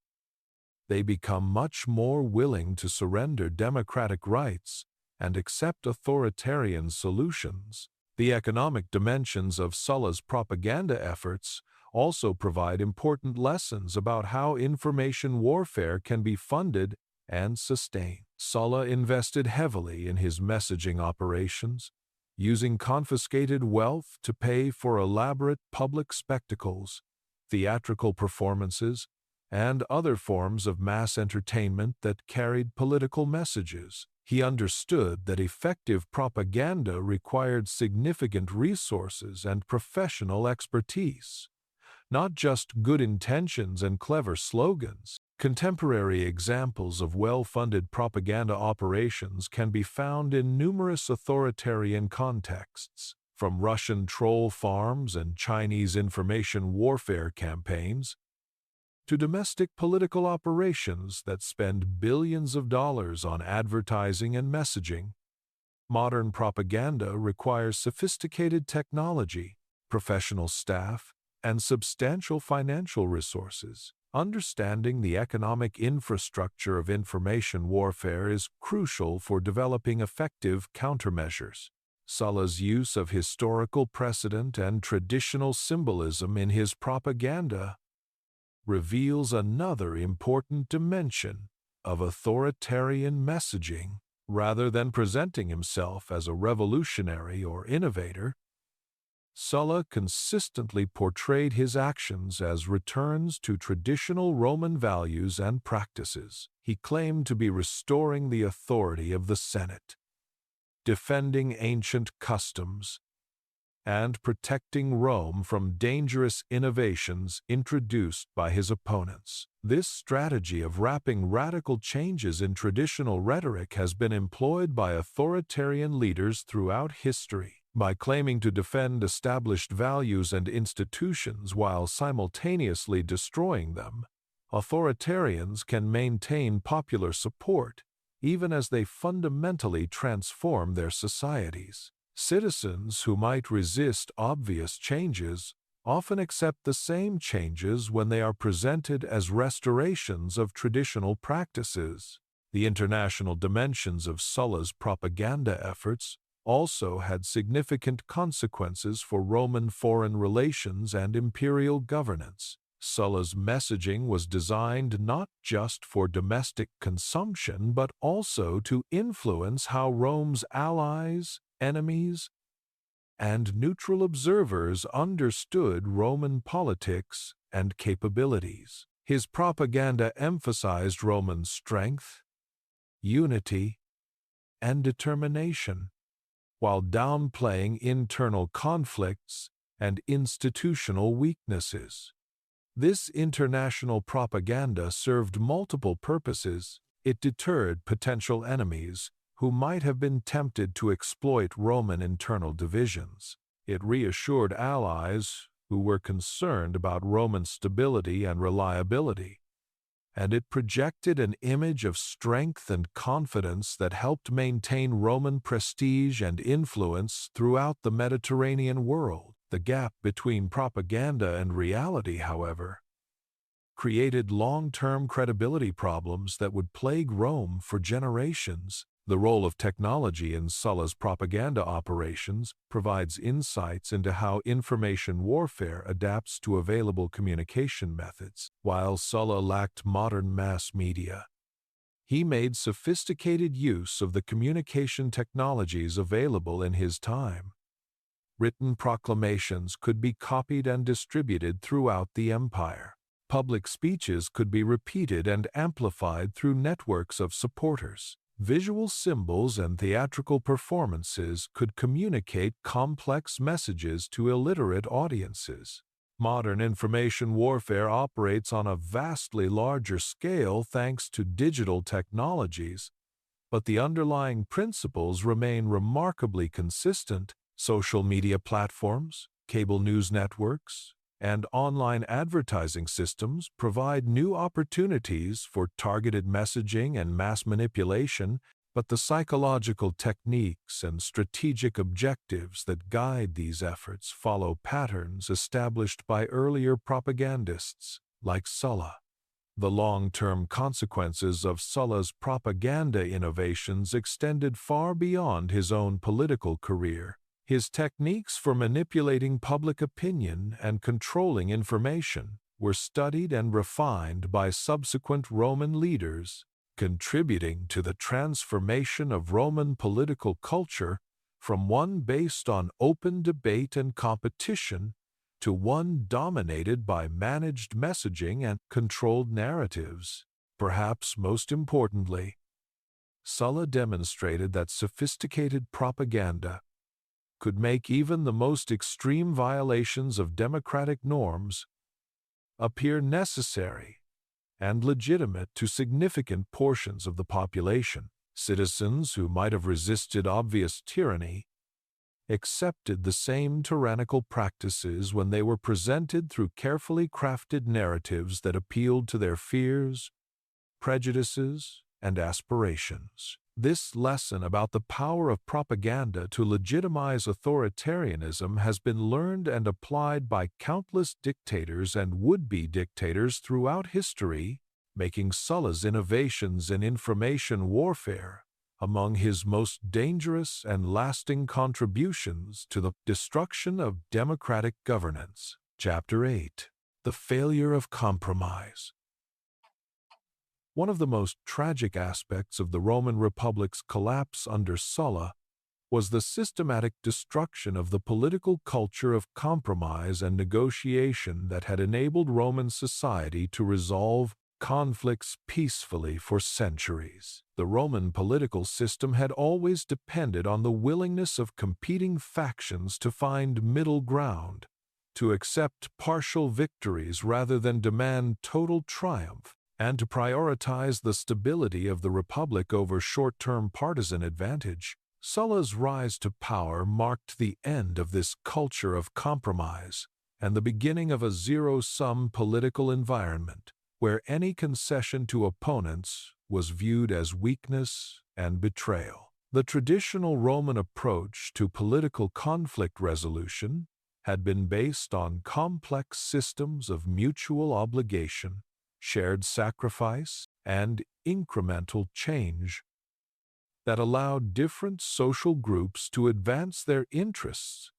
they become much more willing to surrender democratic rights and accept authoritarian solutions. The economic dimensions of Sulla's propaganda efforts also provide important lessons about how information warfare can be funded and sustained. Sulla invested heavily in his messaging operations, using confiscated wealth to pay for elaborate public spectacles, theatrical performances, and other forms of mass entertainment that carried political messages. He understood that effective propaganda required significant resources and professional expertise, not just good intentions and clever slogans. Contemporary examples of well-funded propaganda operations can be found in numerous authoritarian contexts, from Russian troll farms and Chinese information warfare campaigns to domestic political operations that spend billions of dollars on advertising and messaging. Modern propaganda requires sophisticated technology, professional staff, and substantial financial resources. Understanding the economic infrastructure of information warfare is crucial for developing effective countermeasures. Sulla's use of historical precedent and traditional symbolism in his propaganda reveals another important dimension of authoritarian messaging. Rather than presenting himself as a revolutionary or innovator, Sulla consistently portrayed his actions as returns to traditional Roman values and practices. He claimed to be restoring the authority of the Senate, defending ancient customs, and protecting Rome from dangerous innovations introduced by his opponents. This strategy of wrapping radical changes in traditional rhetoric has been employed by authoritarian leaders throughout history. By claiming to defend established values and institutions while simultaneously destroying them, authoritarians can maintain popular support even as they fundamentally transform their societies. Citizens who might resist obvious changes often accept the same changes when they are presented as restorations of traditional practices. The international dimensions of Sulla's propaganda efforts also had significant consequences for Roman foreign relations and imperial governance. Sulla's messaging was designed not just for domestic consumption but also to influence how Rome's allies, enemies, and neutral observers understood Roman politics and capabilities. His propaganda emphasized Roman strength, unity, and determination, while downplaying internal conflicts and institutional weaknesses. This international propaganda served multiple purposes. It deterred potential enemies who might have been tempted to exploit Roman internal divisions. It reassured allies who were concerned about Roman stability and reliability, and it projected an image of strength and confidence that helped maintain Roman prestige and influence throughout the Mediterranean world. The gap between propaganda and reality, however, created long-term credibility problems that would plague Rome for generations. The role of technology in Sulla's propaganda operations provides insights into how information warfare adapts to available communication methods. While Sulla lacked modern mass media, he made sophisticated use of the communication technologies available in his time. Written proclamations could be copied and distributed throughout the empire. Public speeches could be repeated and amplified through networks of supporters. Visual symbols and theatrical performances could communicate complex messages to illiterate audiences. Modern information warfare operates on a vastly larger scale thanks to digital technologies, but the underlying principles remain remarkably consistent. Social media platforms, cable news networks, and online advertising systems provide new opportunities for targeted messaging and mass manipulation, but the psychological techniques and strategic objectives that guide these efforts follow patterns established by earlier propagandists like Sulla. The long-term consequences of Sulla's propaganda innovations extended far beyond his own political career. His techniques for manipulating public opinion and controlling information were studied and refined by subsequent Roman leaders, contributing to the transformation of Roman political culture from one based on open debate and competition to one dominated by managed messaging and controlled narratives. Perhaps most importantly, Sulla demonstrated that sophisticated propaganda could make even the most extreme violations of democratic norms appear necessary and legitimate to significant portions of the population. Citizens who might have resisted obvious tyranny accepted the same tyrannical practices when they were presented through carefully crafted narratives that appealed to their fears, prejudices, and aspirations. This lesson about the power of propaganda to legitimize authoritarianism has been learned and applied by countless dictators and would-be dictators throughout history, making Sulla's innovations in information warfare among his most dangerous and lasting contributions to the destruction of democratic governance. Chapter 8. The Failure of Compromise. One of the most tragic aspects of the Roman Republic's collapse under Sulla was the systematic destruction of the political culture of compromise and negotiation that had enabled Roman society to resolve conflicts peacefully for centuries. The Roman political system had always depended on the willingness of competing factions to find middle ground, to accept partial victories rather than demand total triumph, and to prioritize the stability of the republic over short-term partisan advantage. Sulla's rise to power marked the end of this culture of compromise and the beginning of a zero-sum political environment, where any concession to opponents was viewed as weakness and betrayal. The traditional Roman approach to political conflict resolution had been based on complex systems of mutual obligation, shared sacrifice, and incremental change that allowed different social groups to advance their interests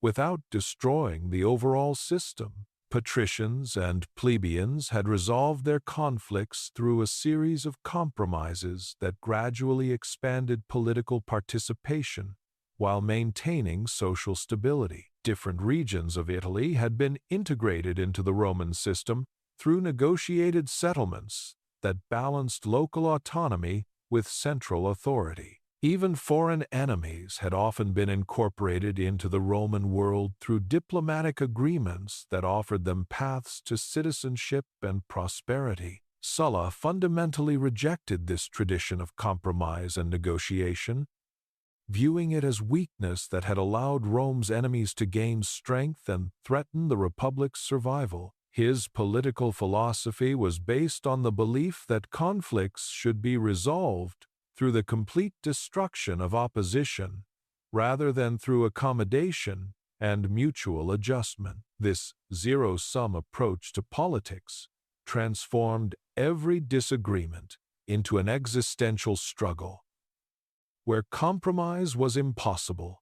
without destroying the overall system. Patricians and plebeians had resolved their conflicts through a series of compromises that gradually expanded political participation while maintaining social stability. Different regions of Italy had been integrated into the Roman system through negotiated settlements that balanced local autonomy with central authority. Even foreign enemies had often been incorporated into the Roman world through diplomatic agreements that offered them paths to citizenship and prosperity. Sulla fundamentally rejected this tradition of compromise and negotiation, viewing it as weakness that had allowed Rome's enemies to gain strength and threaten the Republic's survival. His political philosophy was based on the belief that conflicts should be resolved through the complete destruction of opposition, rather than through accommodation and mutual adjustment. This zero-sum approach to politics transformed every disagreement into an existential struggle, where compromise was impossible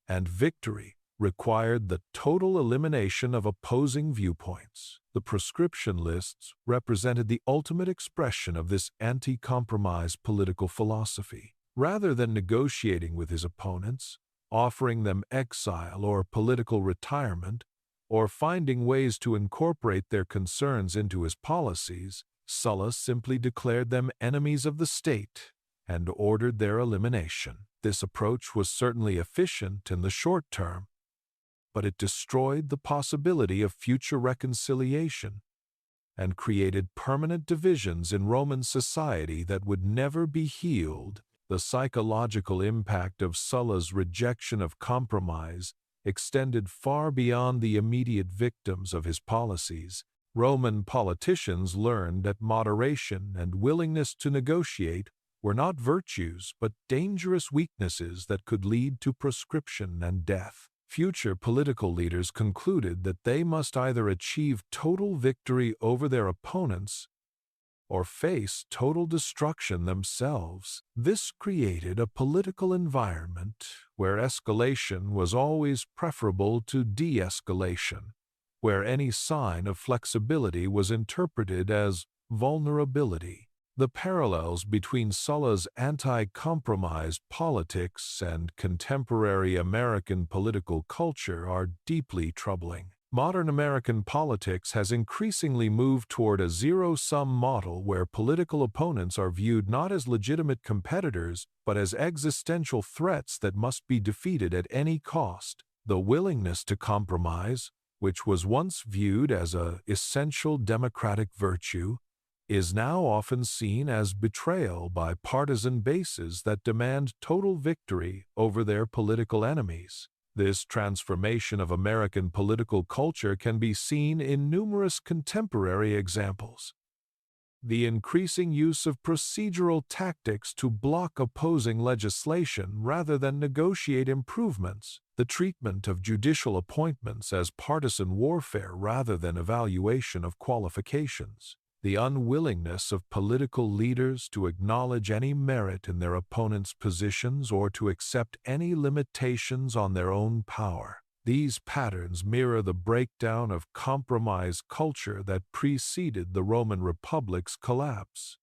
and victory required the total elimination of opposing viewpoints. The Proscription Lists represented the ultimate expression of this anti-compromise political philosophy. Rather than negotiating with his opponents, offering them exile or political retirement, or finding ways to incorporate their concerns into his policies, Sulla simply declared them enemies of the state and ordered their elimination. This approach was certainly efficient in the short term, but it destroyed the possibility of future reconciliation and created permanent divisions in Roman society that would never be healed. The psychological impact of Sulla's rejection of compromise extended far beyond the immediate victims of his policies. Roman politicians learned that moderation and willingness to negotiate were not virtues but dangerous weaknesses that could lead to proscription and death. Future political leaders concluded that they must either achieve total victory over their opponents or face total destruction themselves. This created a political environment where escalation was always preferable to de-escalation, where any sign of flexibility was interpreted as vulnerability. The parallels between Sulla's anti-compromise politics and contemporary American political culture are deeply troubling. Modern American politics has increasingly moved toward a zero-sum model where political opponents are viewed not as legitimate competitors but as existential threats that must be defeated at any cost. The willingness to compromise, which was once viewed as an essential democratic virtue, is now often seen as betrayal by partisan bases that demand total victory over their political enemies. This transformation of American political culture can be seen in numerous contemporary examples. The increasing use of procedural tactics to block opposing legislation rather than negotiate improvements, the treatment of judicial appointments as partisan warfare rather than evaluation of qualifications, the unwillingness of political leaders to acknowledge any merit in their opponents' positions or to accept any limitations on their own power. These patterns mirror the breakdown of compromise culture that preceded the Roman Republic's collapse.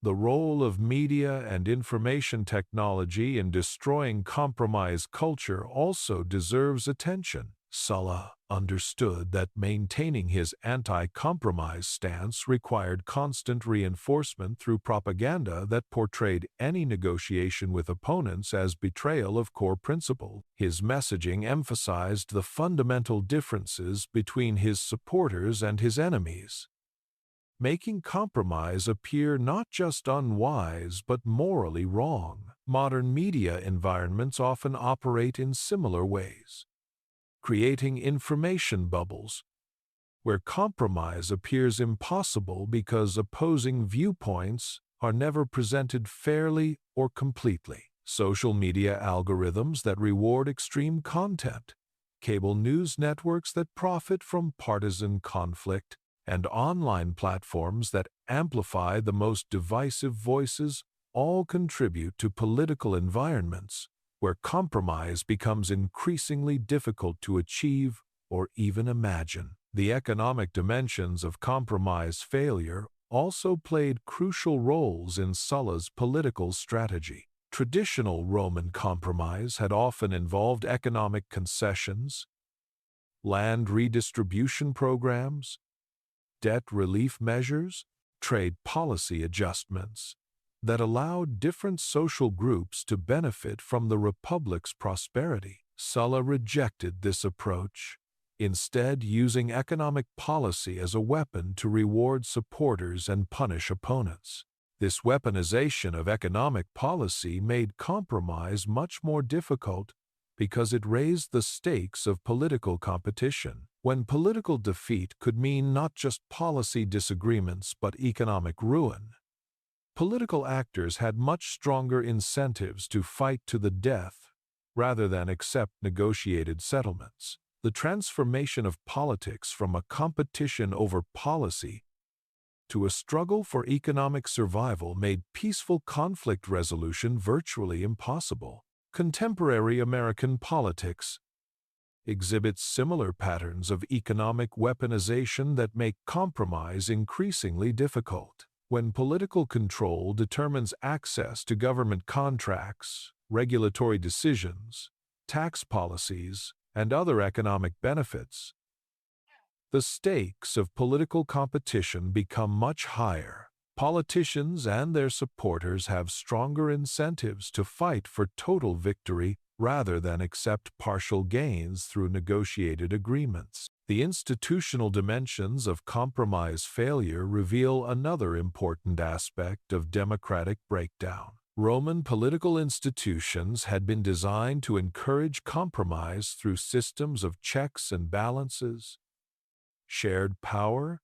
The role of media and information technology in destroying compromise culture also deserves attention. Sulla understood that maintaining his anti-compromise stance required constant reinforcement through propaganda that portrayed any negotiation with opponents as betrayal of core principle. His messaging emphasized the fundamental differences between his supporters and his enemies, making compromise appear not just unwise but morally wrong. Modern media environments often operate in similar ways, creating information bubbles where compromise appears impossible because opposing viewpoints are never presented fairly or completely. Social media algorithms that reward extreme content, cable news networks that profit from partisan conflict, and online platforms that amplify the most divisive voices all contribute to political environments where compromise becomes increasingly difficult to achieve or even imagine. The economic dimensions of compromise failure also played crucial roles in Sulla's political strategy. Traditional Roman compromise had often involved economic concessions, land redistribution programs, debt relief measures, trade policy adjustments that allowed different social groups to benefit from the Republic's prosperity. Sulla rejected this approach, instead using economic policy as a weapon to reward supporters and punish opponents. This weaponization of economic policy made compromise much more difficult because it raised the stakes of political competition. When political defeat could mean not just policy disagreements but economic ruin, political actors had much stronger incentives to fight to the death rather than accept negotiated settlements. The transformation of politics from a competition over policy to a struggle for economic survival made peaceful conflict resolution virtually impossible. Contemporary American politics exhibits similar patterns of economic weaponization that make compromise increasingly difficult. When political control determines access to government contracts, regulatory decisions, tax policies, and other economic benefits, the stakes of political competition become much higher. Politicians and their supporters have stronger incentives to fight for total victory rather than accept partial gains through negotiated agreements. The institutional dimensions of compromise failure reveal another important aspect of democratic breakdown. Roman political institutions had been designed to encourage compromise through systems of checks and balances, shared power,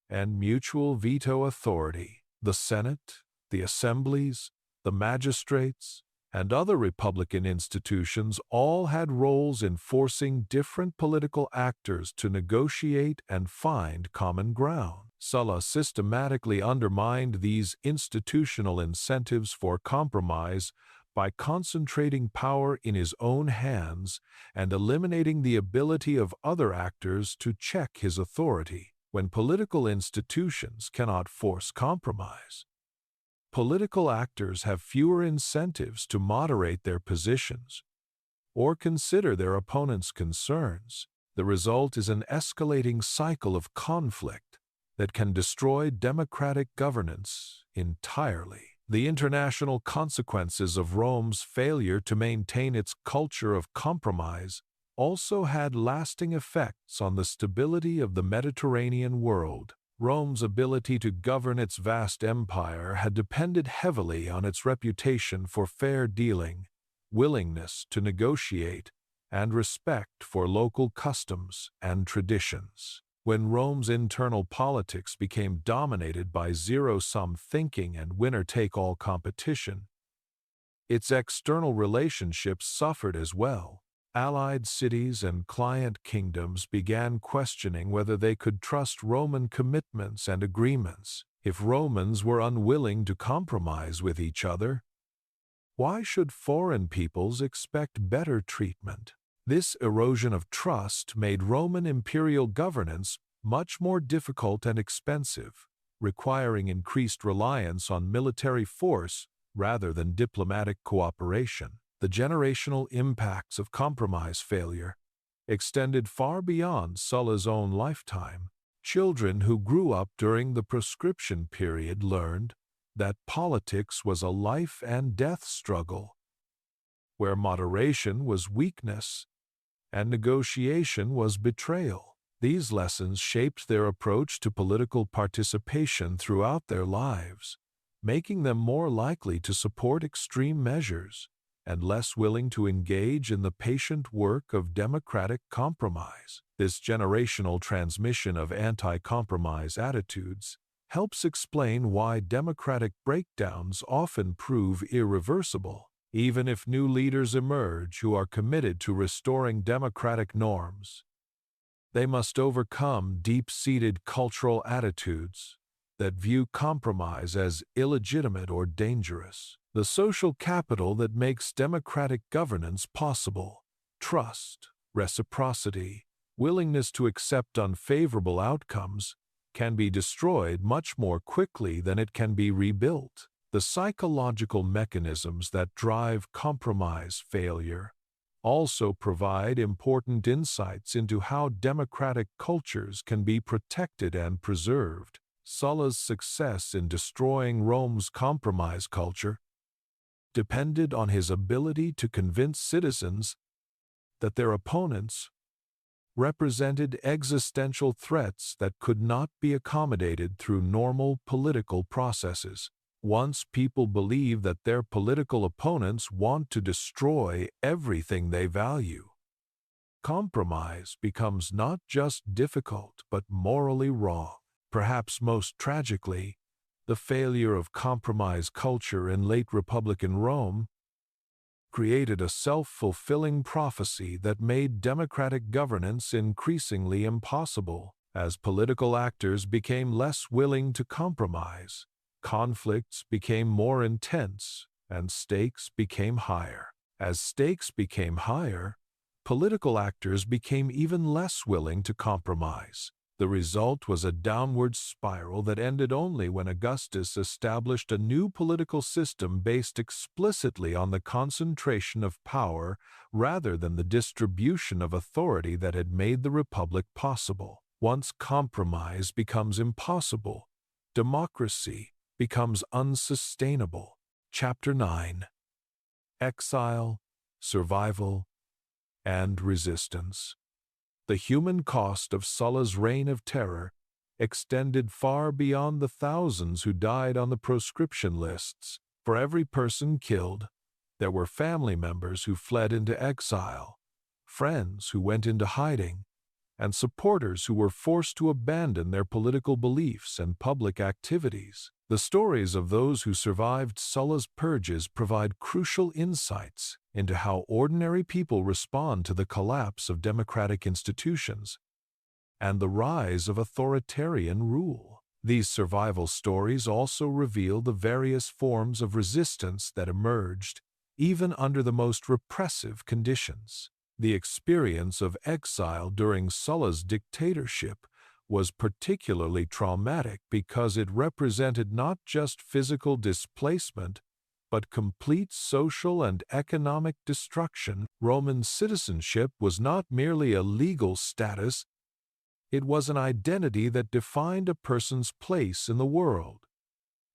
and mutual veto authority. The Senate, the assemblies, the magistrates, and other republican institutions all had roles in forcing different political actors to negotiate and find common ground. Sulla systematically undermined these institutional incentives for compromise by concentrating power in his own hands and eliminating the ability of other actors to check his authority. When political institutions cannot force compromise, political actors have fewer incentives to moderate their positions or consider their opponents' concerns. The result is an escalating cycle of conflict that can destroy democratic governance entirely. The international consequences of Rome's failure to maintain its culture of compromise also had lasting effects on the stability of the Mediterranean world. Rome's ability to govern its vast empire had depended heavily on its reputation for fair dealing, willingness to negotiate, and respect for local customs and traditions. When Rome's internal politics became dominated by zero-sum thinking and winner-take-all competition, its external relationships suffered as well. Allied cities and client kingdoms began questioning whether they could trust Roman commitments and agreements. If Romans were unwilling to compromise with each other, why should foreign peoples expect better treatment? This erosion of trust made Roman imperial governance much more difficult and expensive, requiring increased reliance on military force rather than diplomatic cooperation. The generational impacts of compromise failure extended far beyond Sulla's own lifetime. Children who grew up during the proscription period learned that politics was a life and death struggle, where moderation was weakness and negotiation was betrayal. These lessons shaped their approach to political participation throughout their lives, making them more likely to support extreme measures and less willing to engage in the patient work of democratic compromise. This generational transmission of anti-compromise attitudes helps explain why democratic breakdowns often prove irreversible. Even if new leaders emerge who are committed to restoring democratic norms, they must overcome deep-seated cultural attitudes that view compromise as illegitimate or dangerous. The social capital that makes democratic governance possible, trust, reciprocity, willingness to accept unfavorable outcomes, can be destroyed much more quickly than it can be rebuilt. The psychological mechanisms that drive compromise failure also provide important insights into how democratic cultures can be protected and preserved. Sulla's success in destroying Rome's compromise culture depended on his ability to convince citizens that their opponents represented existential threats that could not be accommodated through normal political processes. Once people believe that their political opponents want to destroy everything they value, compromise becomes not just difficult but morally wrong. Perhaps most tragically, the failure of compromise culture in late Republican Rome created a self-fulfilling prophecy that made democratic governance increasingly impossible. As political actors became less willing to compromise, conflicts became more intense and stakes became higher. As stakes became higher, political actors became even less willing to compromise. The result was a downward spiral that ended only when Augustus established a new political system based explicitly on the concentration of power rather than the distribution of authority that had made the republic possible. Once compromise becomes impossible, democracy becomes unsustainable. Chapter 9. Exile, Survival, and Resistance. The human cost of Sulla's reign of terror extended far beyond the thousands who died on the proscription lists. For every person killed, there were family members who fled into exile, friends who went into hiding, and supporters who were forced to abandon their political beliefs and public activities. The stories of those who survived Sulla's purges provide crucial insights into how ordinary people respond to the collapse of democratic institutions and the rise of authoritarian rule. These survival stories also reveal the various forms of resistance that emerged, even under the most repressive conditions. The experience of exile during Sulla's dictatorship was particularly traumatic because it represented not just physical displacement, but complete social and economic destruction. Roman citizenship was not merely a legal status, it was an identity that defined a person's place in the world,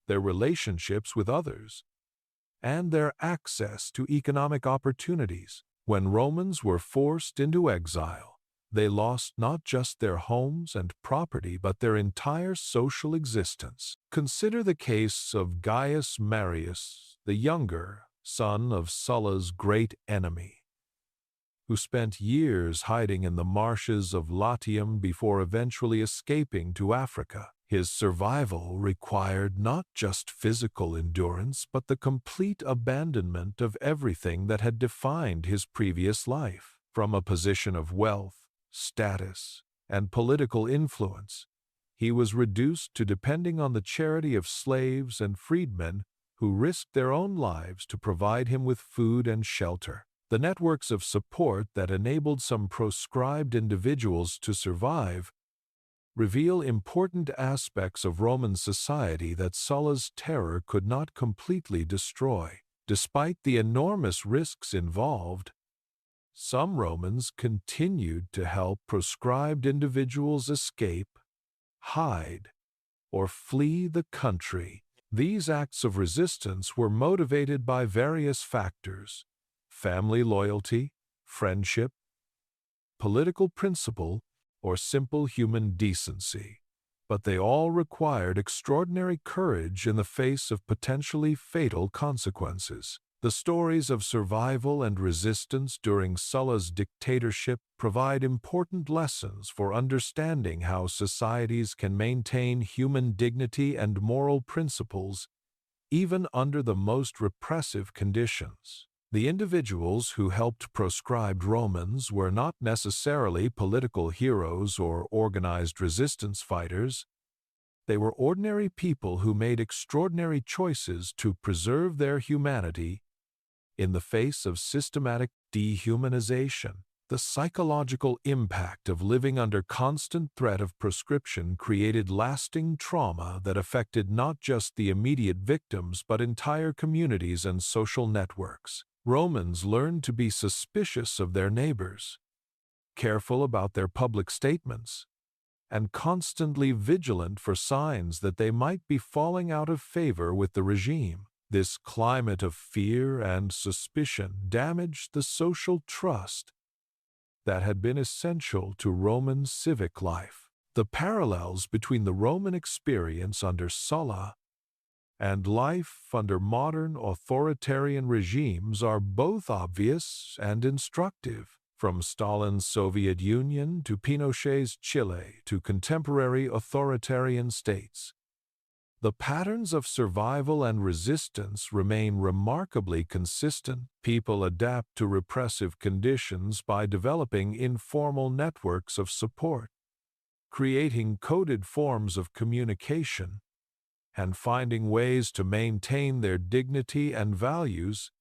their relationships with others, and their access to economic opportunities. When Romans were forced into exile, they lost not just their homes and property but their entire social existence. Consider the case of Gaius Marius, the younger, son of Sulla's great enemy, who spent years hiding in the marshes of Latium before eventually escaping to Africa. His survival required not just physical endurance but the complete abandonment of everything that had defined his previous life. From a position of wealth, status, and political influence, he was reduced to depending on the charity of slaves and freedmen who risked their own lives to provide him with food and shelter. The networks of support that enabled some proscribed individuals to survive reveal important aspects of Roman society that Sulla's terror could not completely destroy. Despite the enormous risks involved, some Romans continued to help proscribed individuals escape, hide, or flee the country. These acts of resistance were motivated by various factors: family loyalty, friendship, political principle, or simple human decency. But they all required extraordinary courage in the face of potentially fatal consequences. The stories of survival and resistance during Sulla's dictatorship provide important lessons for understanding how societies can maintain human dignity and moral principles even under the most repressive conditions. The individuals who helped proscribed Romans were not necessarily political heroes or organized resistance fighters. They were ordinary people who made extraordinary choices to preserve their humanity in the face of systematic dehumanization. The psychological impact of living under constant threat of proscription created lasting trauma that affected not just the immediate victims but entire communities and social networks. Romans learned to be suspicious of their neighbors, careful about their public statements, and constantly vigilant for signs that they might be falling out of favor with the regime. This climate of fear and suspicion damaged the social trust that had been essential to Roman civic life. The parallels between the Roman experience under Sulla and life under modern authoritarian regimes are both obvious and instructive. From Stalin's Soviet Union to Pinochet's Chile to contemporary authoritarian states, the patterns of survival and resistance remain remarkably consistent. People adapt to repressive conditions by developing informal networks of support, creating coded forms of communication, and finding ways to maintain their dignity and values,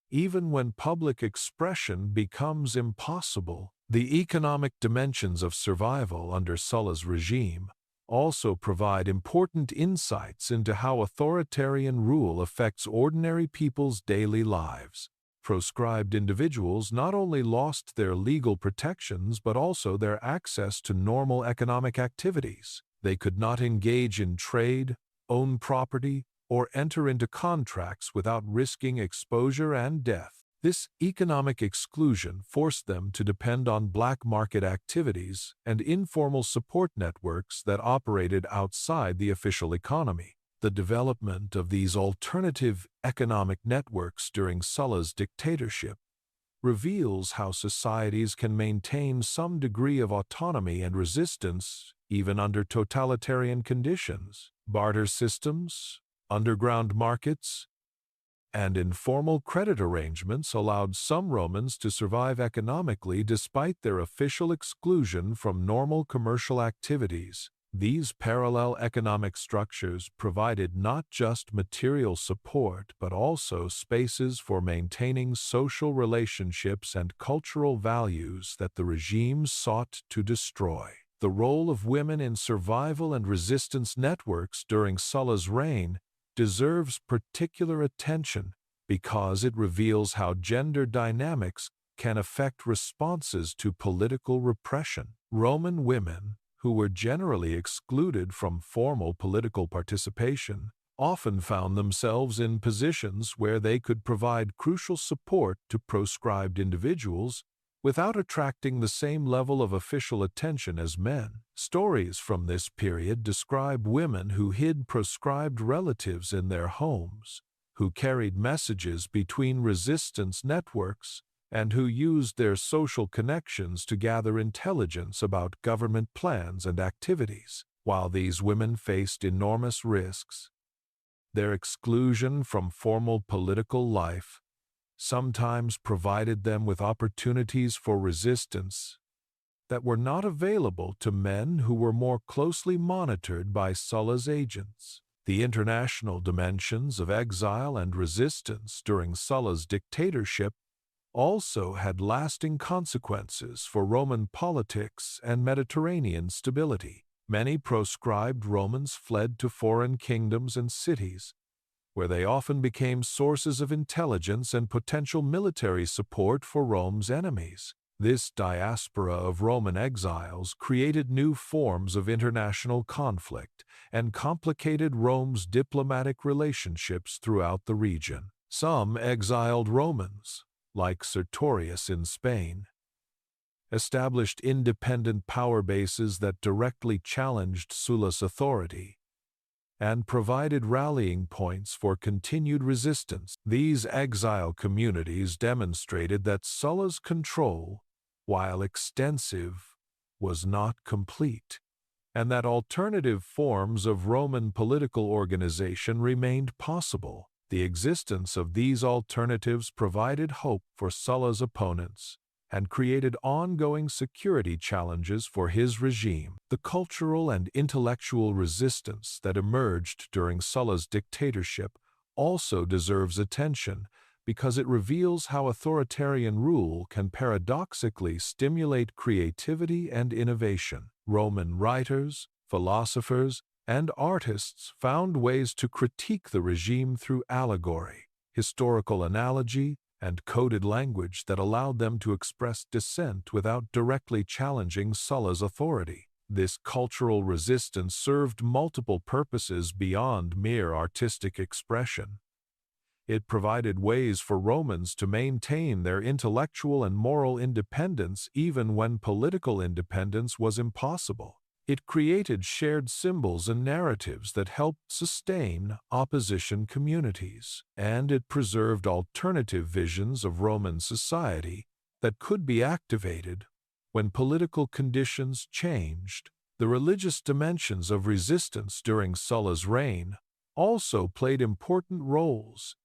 even when public expression becomes impossible. The economic dimensions of survival under Sulla's regime also provide important insights into how authoritarian rule affects ordinary people's daily lives. Proscribed individuals not only lost their legal protections but also their access to normal economic activities. They could not engage in trade, own property, or enter into contracts without risking exposure and death. This economic exclusion forced them to depend on black market activities and informal support networks that operated outside the official economy. The development of these alternative economic networks during Sulla's dictatorship reveals how societies can maintain some degree of autonomy and resistance even under totalitarian conditions. Barter systems, underground markets, and informal credit arrangements allowed some Romans to survive economically despite their official exclusion from normal commercial activities. These parallel economic structures provided not just material support but also spaces for maintaining social relationships and cultural values that the regime sought to destroy. The role of women in survival and resistance networks during Sulla's reign deserves particular attention because it reveals how gender dynamics can affect responses to political repression. Roman women, who were generally excluded from formal political participation, often found themselves in positions where they could provide crucial support to proscribed individuals without attracting the same level of official attention as men. Stories from this period describe women who hid proscribed relatives in their homes, who carried messages between resistance networks, and who used their social connections to gather intelligence about government plans and activities. While these women faced enormous risks, their exclusion from formal political life sometimes provided them with opportunities for resistance that were not available to men who were more closely monitored by Sulla's agents. The international dimensions of exile and resistance during Sulla's dictatorship also had lasting consequences for Roman politics and Mediterranean stability. Many proscribed Romans fled to foreign kingdoms and cities, where they often became sources of intelligence and potential military support for Rome's enemies. This diaspora of Roman exiles created new forms of international conflict and complicated Rome's diplomatic relationships throughout the region. Some exiled Romans, like Sertorius in Spain, established independent power bases that directly challenged Sulla's authority and provided rallying points for continued resistance. These exile communities demonstrated that Sulla's control, while extensive, was not complete, and that alternative forms of Roman political organization remained possible. The existence of these alternatives provided hope for Sulla's opponents and created ongoing security challenges for his regime. The cultural and intellectual resistance that emerged during Sulla's dictatorship also deserves attention because it reveals how authoritarian rule can paradoxically stimulate creativity and innovation. Roman writers, philosophers, and artists found ways to critique the regime through allegory, historical analogy, and coded language that allowed them to express dissent without directly challenging Sulla's authority. This cultural resistance served multiple purposes beyond mere artistic expression. It provided ways for Romans to maintain their intellectual and moral independence even when political independence was impossible. It created shared symbols and narratives that helped sustain opposition communities, and it preserved alternative visions of Roman society that could be activated when political conditions changed. The religious dimensions of resistance during Sulla's reign also played important roles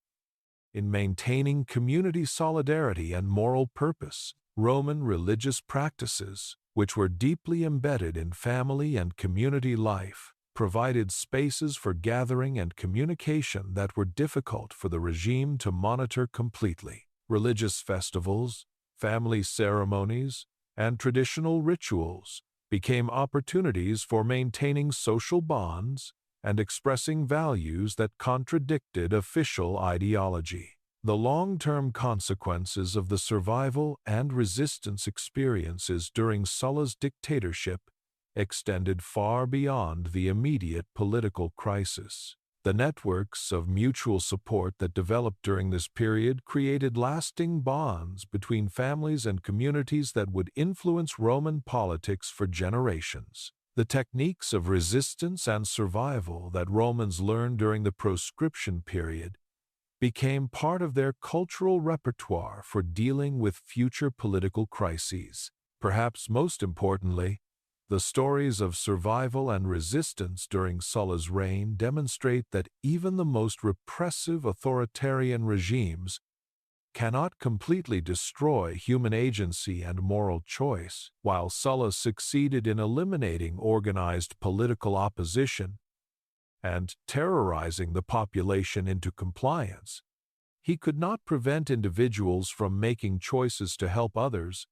in maintaining community solidarity and moral purpose. Roman religious practices, which were deeply embedded in family and community life, provided spaces for gathering and communication that were difficult for the regime to monitor completely. Religious festivals, family ceremonies, and traditional rituals became opportunities for maintaining social bonds and expressing values that contradicted official ideology. The long-term consequences of the survival and resistance experiences during Sulla's dictatorship extended far beyond the immediate political crisis. The networks of mutual support that developed during this period created lasting bonds between families and communities that would influence Roman politics for generations. The techniques of resistance and survival that Romans learned during the proscription period became part of their cultural repertoire for dealing with future political crises. Perhaps most importantly, the stories of survival and resistance during Sulla's reign demonstrate that even the most repressive authoritarian regimes cannot completely destroy human agency and moral choice. While Sulla succeeded in eliminating organized political opposition and terrorizing the population into compliance, he could not prevent individuals from making choices to help others,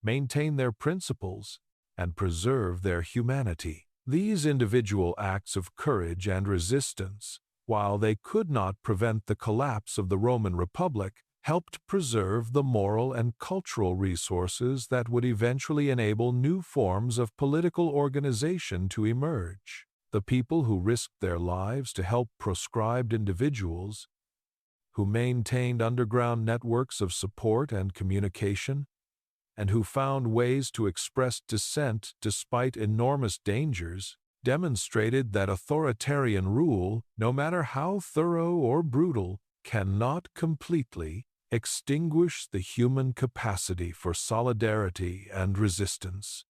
maintain their principles, and preserve their humanity. These individual acts of courage and resistance, while they could not prevent the collapse of the Roman Republic, helped preserve the moral and cultural resources that would eventually enable new forms of political organization to emerge. The people who risked their lives to help proscribed individuals, who maintained underground networks of support and communication, and who found ways to express dissent despite enormous dangers, demonstrated that authoritarian rule, no matter how thorough or brutal, cannot completely extinguish the human capacity for solidarity and resistance.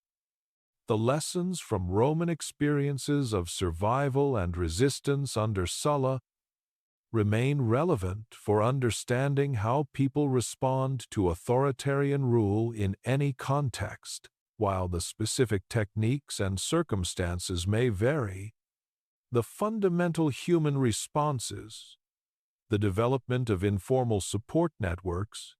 The lessons from Roman experiences of survival and resistance under Sulla remain relevant for understanding how people respond to authoritarian rule in any context. While the specific techniques and circumstances may vary, the fundamental human responses, the development of informal support networks,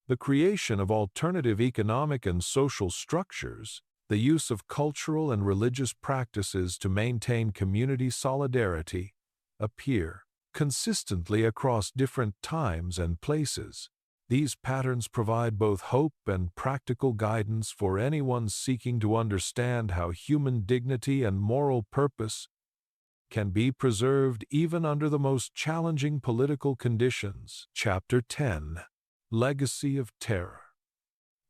the creation of alternative economic and social structures, the use of cultural and religious practices to maintain community solidarity, appear consistently across different times and places. These patterns provide both hope and practical guidance for anyone seeking to understand how human dignity and moral purpose can be preserved even under the most challenging political conditions. Chapter 10. Legacy of Terror.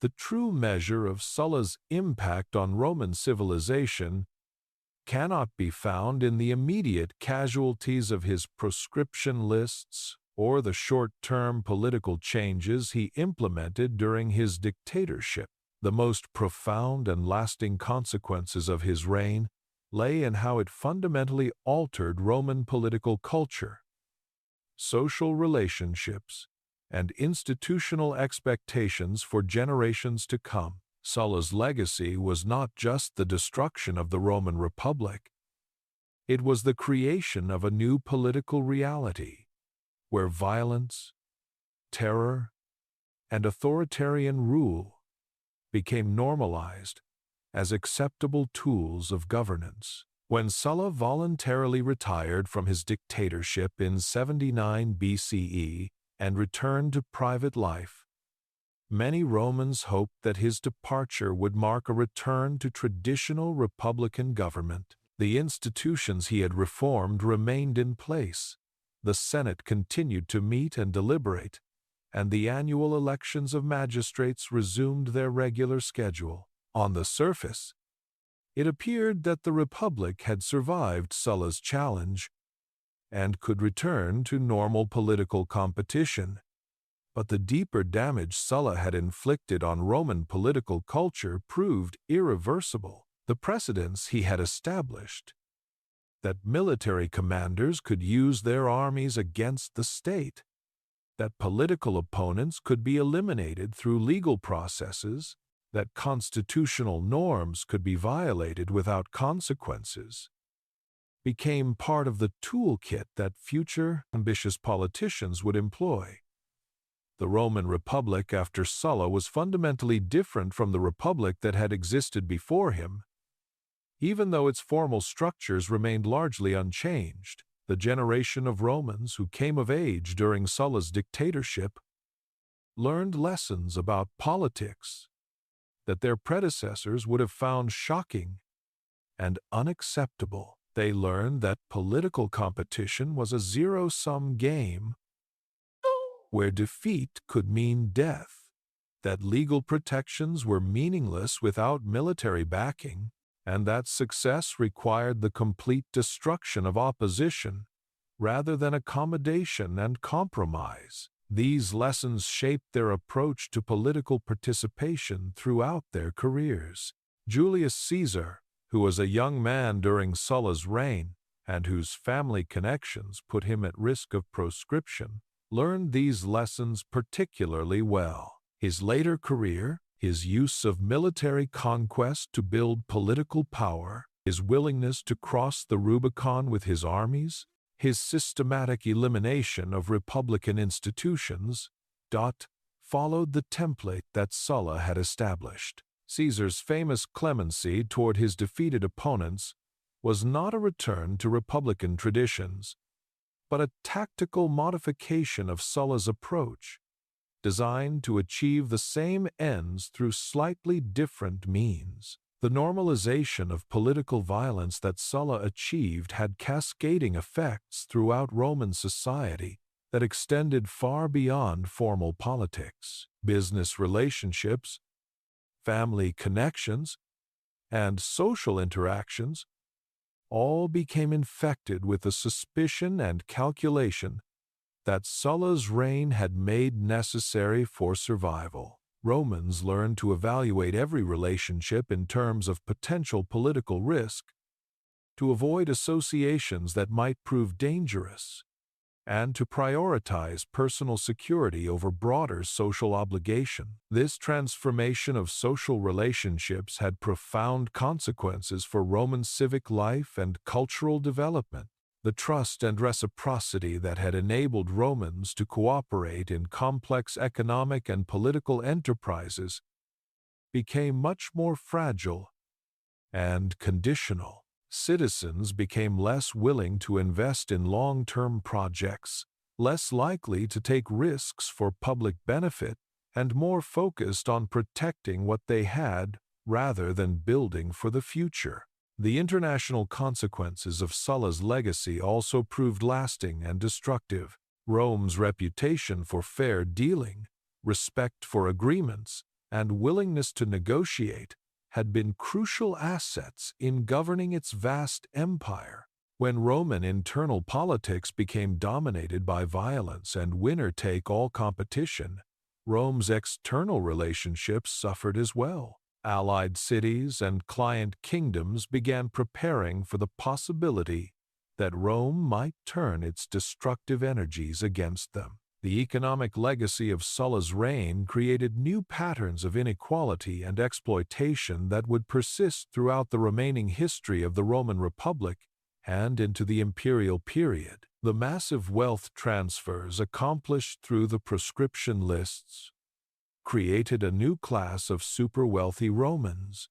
The true measure of Sulla's impact on Roman civilization cannot be found in the immediate casualties of his proscription lists or the short-term political changes he implemented during his dictatorship. The most profound and lasting consequences of his reign lay in how it fundamentally altered Roman political culture, social relationships, and institutional expectations for generations to come. Sulla's legacy was not just the destruction of the Roman Republic. It was the creation of a new political reality, where violence, terror, and authoritarian rule became normalized as acceptable tools of governance. When Sulla voluntarily retired from his dictatorship in 79 BCE and returned to private life, many Romans hoped that his departure would mark a return to traditional republican government. The institutions he had reformed remained in place. The Senate continued to meet and deliberate, and the annual elections of magistrates resumed their regular schedule. On the surface, it appeared that the Republic had survived Sulla's challenge and could return to normal political competition. But the deeper damage Sulla had inflicted on Roman political culture proved irreversible. The precedents he had established, that military commanders could use their armies against the state, that political opponents could be eliminated through legal processes, that constitutional norms could be violated without consequences, became part of the toolkit that future ambitious politicians would employ. The Roman Republic after Sulla was fundamentally different from the republic that had existed before him. Even though its formal structures remained largely unchanged, the generation of Romans who came of age during Sulla's dictatorship learned lessons about politics that their predecessors would have found shocking and unacceptable. They learned that political competition was a zero-sum game where defeat could mean death, that legal protections were meaningless without military backing, and that success required the complete destruction of opposition rather than accommodation and compromise. These lessons shaped their approach to political participation throughout their careers. Julius Caesar, who was a young man during Sulla's reign and whose family connections put him at risk of proscription, learned these lessons particularly well. His later career, his use of military conquest to build political power, his willingness to cross the Rubicon with his armies, his systematic elimination of republican institutions, followed the template that Sulla had established. Caesar's famous clemency toward his defeated opponents was not a return to republican traditions, but a tactical modification of Sulla's approach, designed to achieve the same ends through slightly different means. The normalization of political violence that Sulla achieved had cascading effects throughout Roman society that extended far beyond formal politics. Business relationships, family connections, and social interactions all became infected with the suspicion and calculation that Sulla's reign had made necessary for survival. Romans learned to evaluate every relationship in terms of potential political risk, to avoid associations that might prove dangerous, and to prioritize personal security over broader social obligation. This transformation of social relationships had profound consequences for Roman civic life and cultural development. The trust and reciprocity that had enabled Romans to cooperate in complex economic and political enterprises became much more fragile and conditional. Citizens became less willing to invest in long-term projects, less likely to take risks for public benefit, and more focused on protecting what they had rather than building for the future. The international consequences of Sulla's legacy also proved lasting and destructive. Rome's reputation for fair dealing, respect for agreements, and willingness to negotiate had been crucial assets in governing its vast empire. When Roman internal politics became dominated by violence and winner-take-all competition, Rome's external relationships suffered as well. Allied cities and client kingdoms began preparing for the possibility that Rome might turn its destructive energies against them. The economic legacy of Sulla's reign created new patterns of inequality and exploitation that would persist throughout the remaining history of the Roman Republic and into the imperial period. The massive wealth transfers accomplished through the Proscription Lists created a new class of super-wealthy Romans,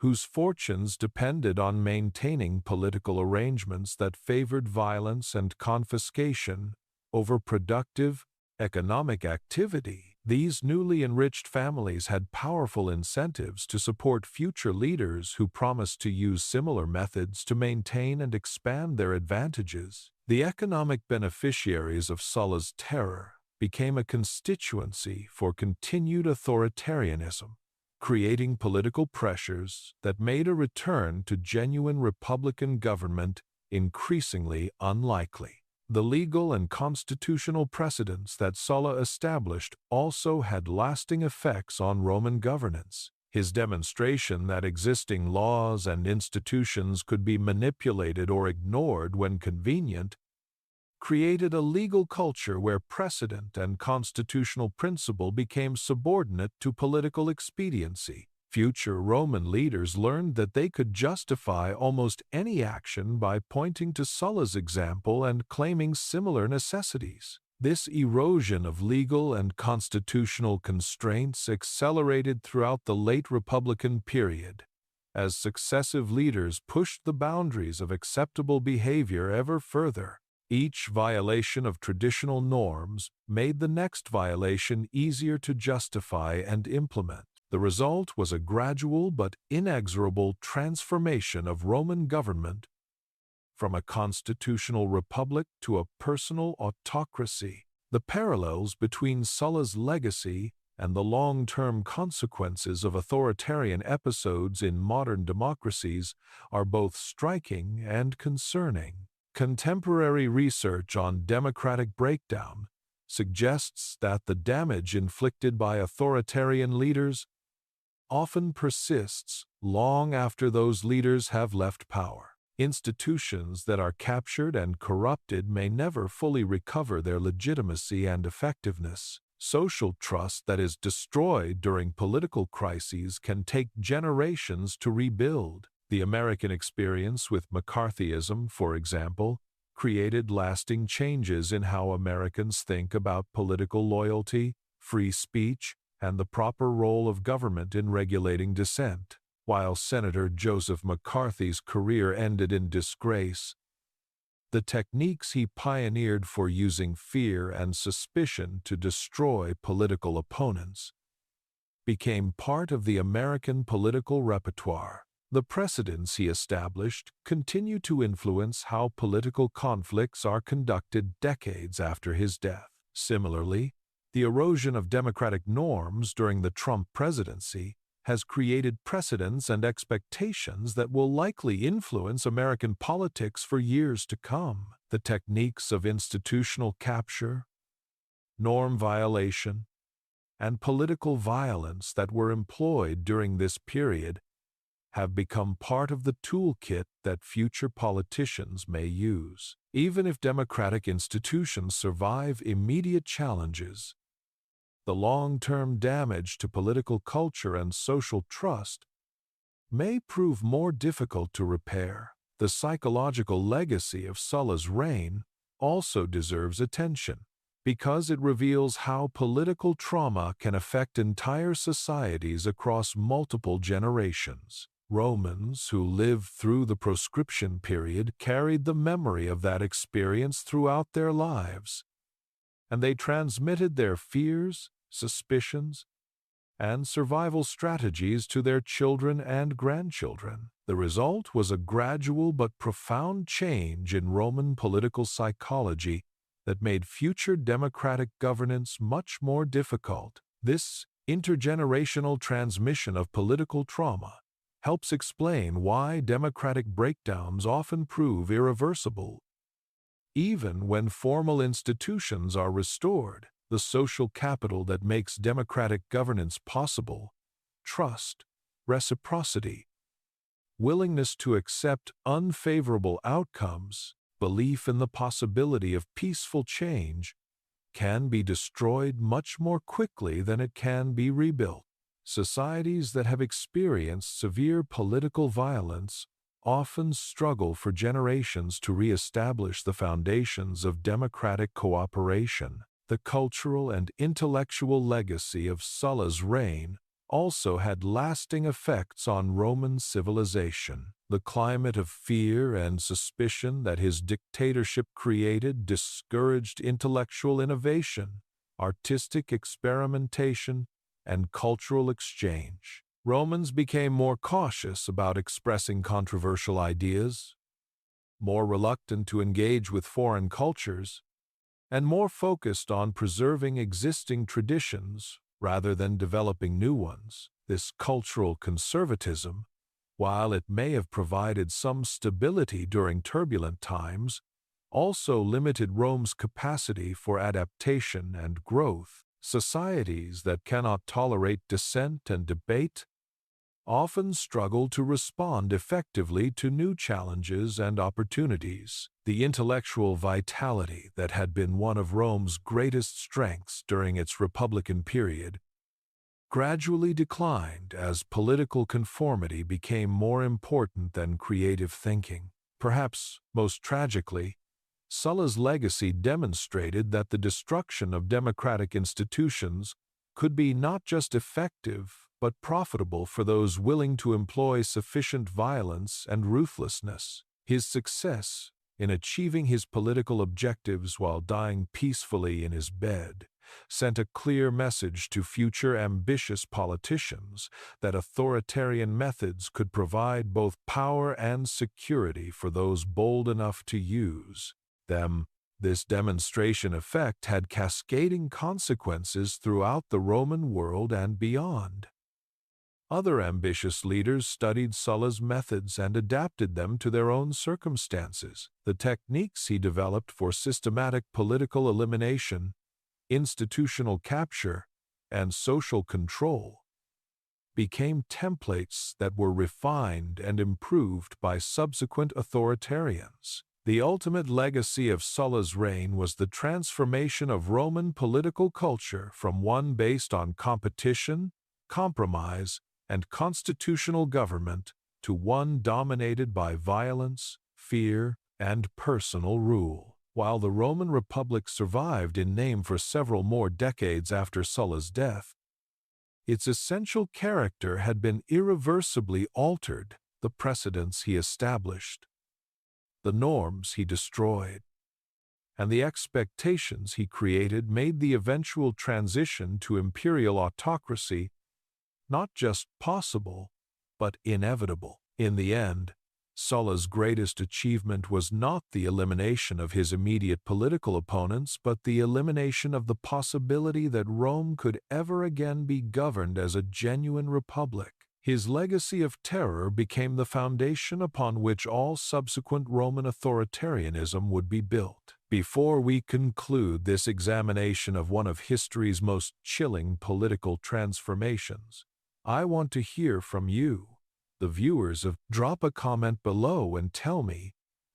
whose fortunes depended on maintaining political arrangements that favored violence and confiscation over productive economic activity. These newly enriched families had powerful incentives to support future leaders who promised to use similar methods to maintain and expand their advantages. The economic beneficiaries of Sulla's terror became a constituency for continued authoritarianism, creating political pressures that made a return to genuine republican government increasingly unlikely. The legal and constitutional precedents that Sulla established also had lasting effects on Roman governance. His demonstration that existing laws and institutions could be manipulated or ignored when convenient created a legal culture where precedent and constitutional principle became subordinate to political expediency. Future Roman leaders learned that they could justify almost any action by pointing to Sulla's example and claiming similar necessities. This erosion of legal and constitutional constraints accelerated throughout the late Republican period, as successive leaders pushed the boundaries of acceptable behavior ever further. Each violation of traditional norms made the next violation easier to justify and implement. The result was a gradual but inexorable transformation of Roman government from a constitutional republic to a personal autocracy. The parallels between Sulla's legacy and the long-term consequences of authoritarian episodes in modern democracies are both striking and concerning. Contemporary research on democratic breakdown suggests that the damage inflicted by authoritarian leaders often persists long after those leaders have left power. Institutions that are captured and corrupted may never fully recover their legitimacy and effectiveness. Social trust that is destroyed during political crises can take generations to rebuild. The American experience with McCarthyism, for example, created lasting changes in how Americans think about political loyalty, free speech, and the proper role of government in regulating dissent. While Senator Joseph McCarthy's career ended in disgrace, the techniques he pioneered for using fear and suspicion to destroy political opponents became part of the American political repertoire. The precedents he established continue to influence how political conflicts are conducted decades after his death. Similarly, the erosion of democratic norms during the Trump presidency has created precedents and expectations that will likely influence American politics for years to come. The techniques of institutional capture, norm violation, and political violence that were employed during this period have become part of the toolkit that future politicians may use. Even if democratic institutions survive immediate challenges, the long-term damage to political culture and social trust may prove more difficult to repair. The psychological legacy of Sulla's reign also deserves attention, because it reveals how political trauma can affect entire societies across multiple generations. Romans who lived through the proscription period carried the memory of that experience throughout their lives, and they transmitted their fears, suspicions, and survival strategies to their children and grandchildren. The result was a gradual but profound change in Roman political psychology that made future democratic governance much more difficult. This intergenerational transmission of political trauma helps explain why democratic breakdowns often prove irreversible. Even when formal institutions are restored, the social capital that makes democratic governance possible, trust, reciprocity, willingness to accept unfavorable outcomes, belief in the possibility of peaceful change, can be destroyed much more quickly than it can be rebuilt. Societies that have experienced severe political violence often struggle for generations to reestablish the foundations of democratic cooperation. The cultural and intellectual legacy of Sulla's reign also had lasting effects on Roman civilization. The climate of fear and suspicion that his dictatorship created discouraged intellectual innovation, artistic experimentation, and cultural exchange. Romans became more cautious about expressing controversial ideas, more reluctant to engage with foreign cultures, and more focused on preserving existing traditions rather than developing new ones. This cultural conservatism, while it may have provided some stability during turbulent times, also limited Rome's capacity for adaptation and growth. Societies that cannot tolerate dissent and debate often struggle to respond effectively to new challenges and opportunities. The intellectual vitality that had been one of Rome's greatest strengths during its Republican period gradually declined as political conformity became more important than creative thinking. Perhaps most tragically, Sulla's legacy demonstrated that the destruction of democratic institutions could be not just effective but profitable for those willing to employ sufficient violence and ruthlessness. His success in achieving his political objectives while dying peacefully in his bed sent a clear message to future ambitious politicians that authoritarian methods could provide both power and security for those bold enough to use them. This demonstration effect had cascading consequences throughout the Roman world and beyond. Other ambitious leaders studied Sulla's methods and adapted them to their own circumstances. The techniques he developed for systematic political elimination, institutional capture, and social control became templates that were refined and improved by subsequent authoritarians. The ultimate legacy of Sulla's reign was the transformation of Roman political culture from one based on competition, compromise, and constitutional government to one dominated by violence, fear, and personal rule. While the Roman Republic survived in name for several more decades after Sulla's death, its essential character had been irreversibly altered. The precedents he established, the norms he destroyed, and the expectations he created made the eventual transition to imperial autocracy not just possible, but inevitable. In the end, Sulla's greatest achievement was not the elimination of his immediate political opponents, but the elimination of the possibility that Rome could ever again be governed as a genuine republic. His legacy of terror became the foundation upon which all subsequent Roman authoritarianism would be built. Before we conclude this examination of one of history's most chilling political transformations, I want to hear from you, the viewers. Drop a comment below and tell me,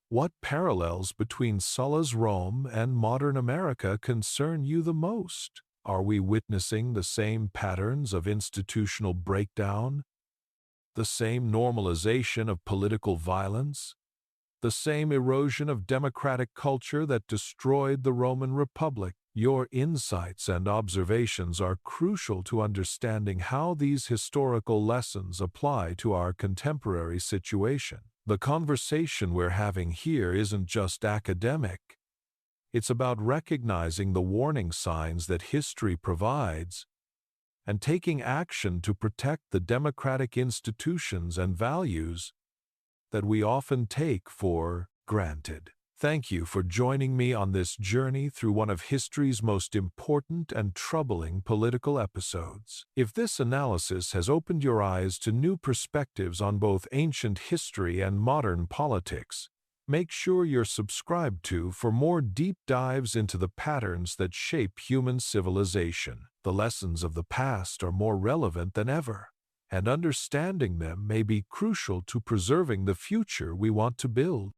what parallels between Sulla's Rome and modern America concern you the most? Are we witnessing the same patterns of institutional breakdown, the same normalization of political violence, the same erosion of democratic culture that destroyed the Roman Republic? Your insights and observations are crucial to understanding how these historical lessons apply to our contemporary situation. The conversation we're having here isn't just academic. It's about recognizing the warning signs that history provides and taking action to protect the democratic institutions and values that we often take for granted. Thank you for joining me on this journey through one of history's most important and troubling political episodes. If this analysis has opened your eyes to new perspectives on both ancient history and modern politics, make sure you're subscribed for more deep dives into the patterns that shape human civilization. The lessons of the past are more relevant than ever, and understanding them may be crucial to preserving the future we want to build.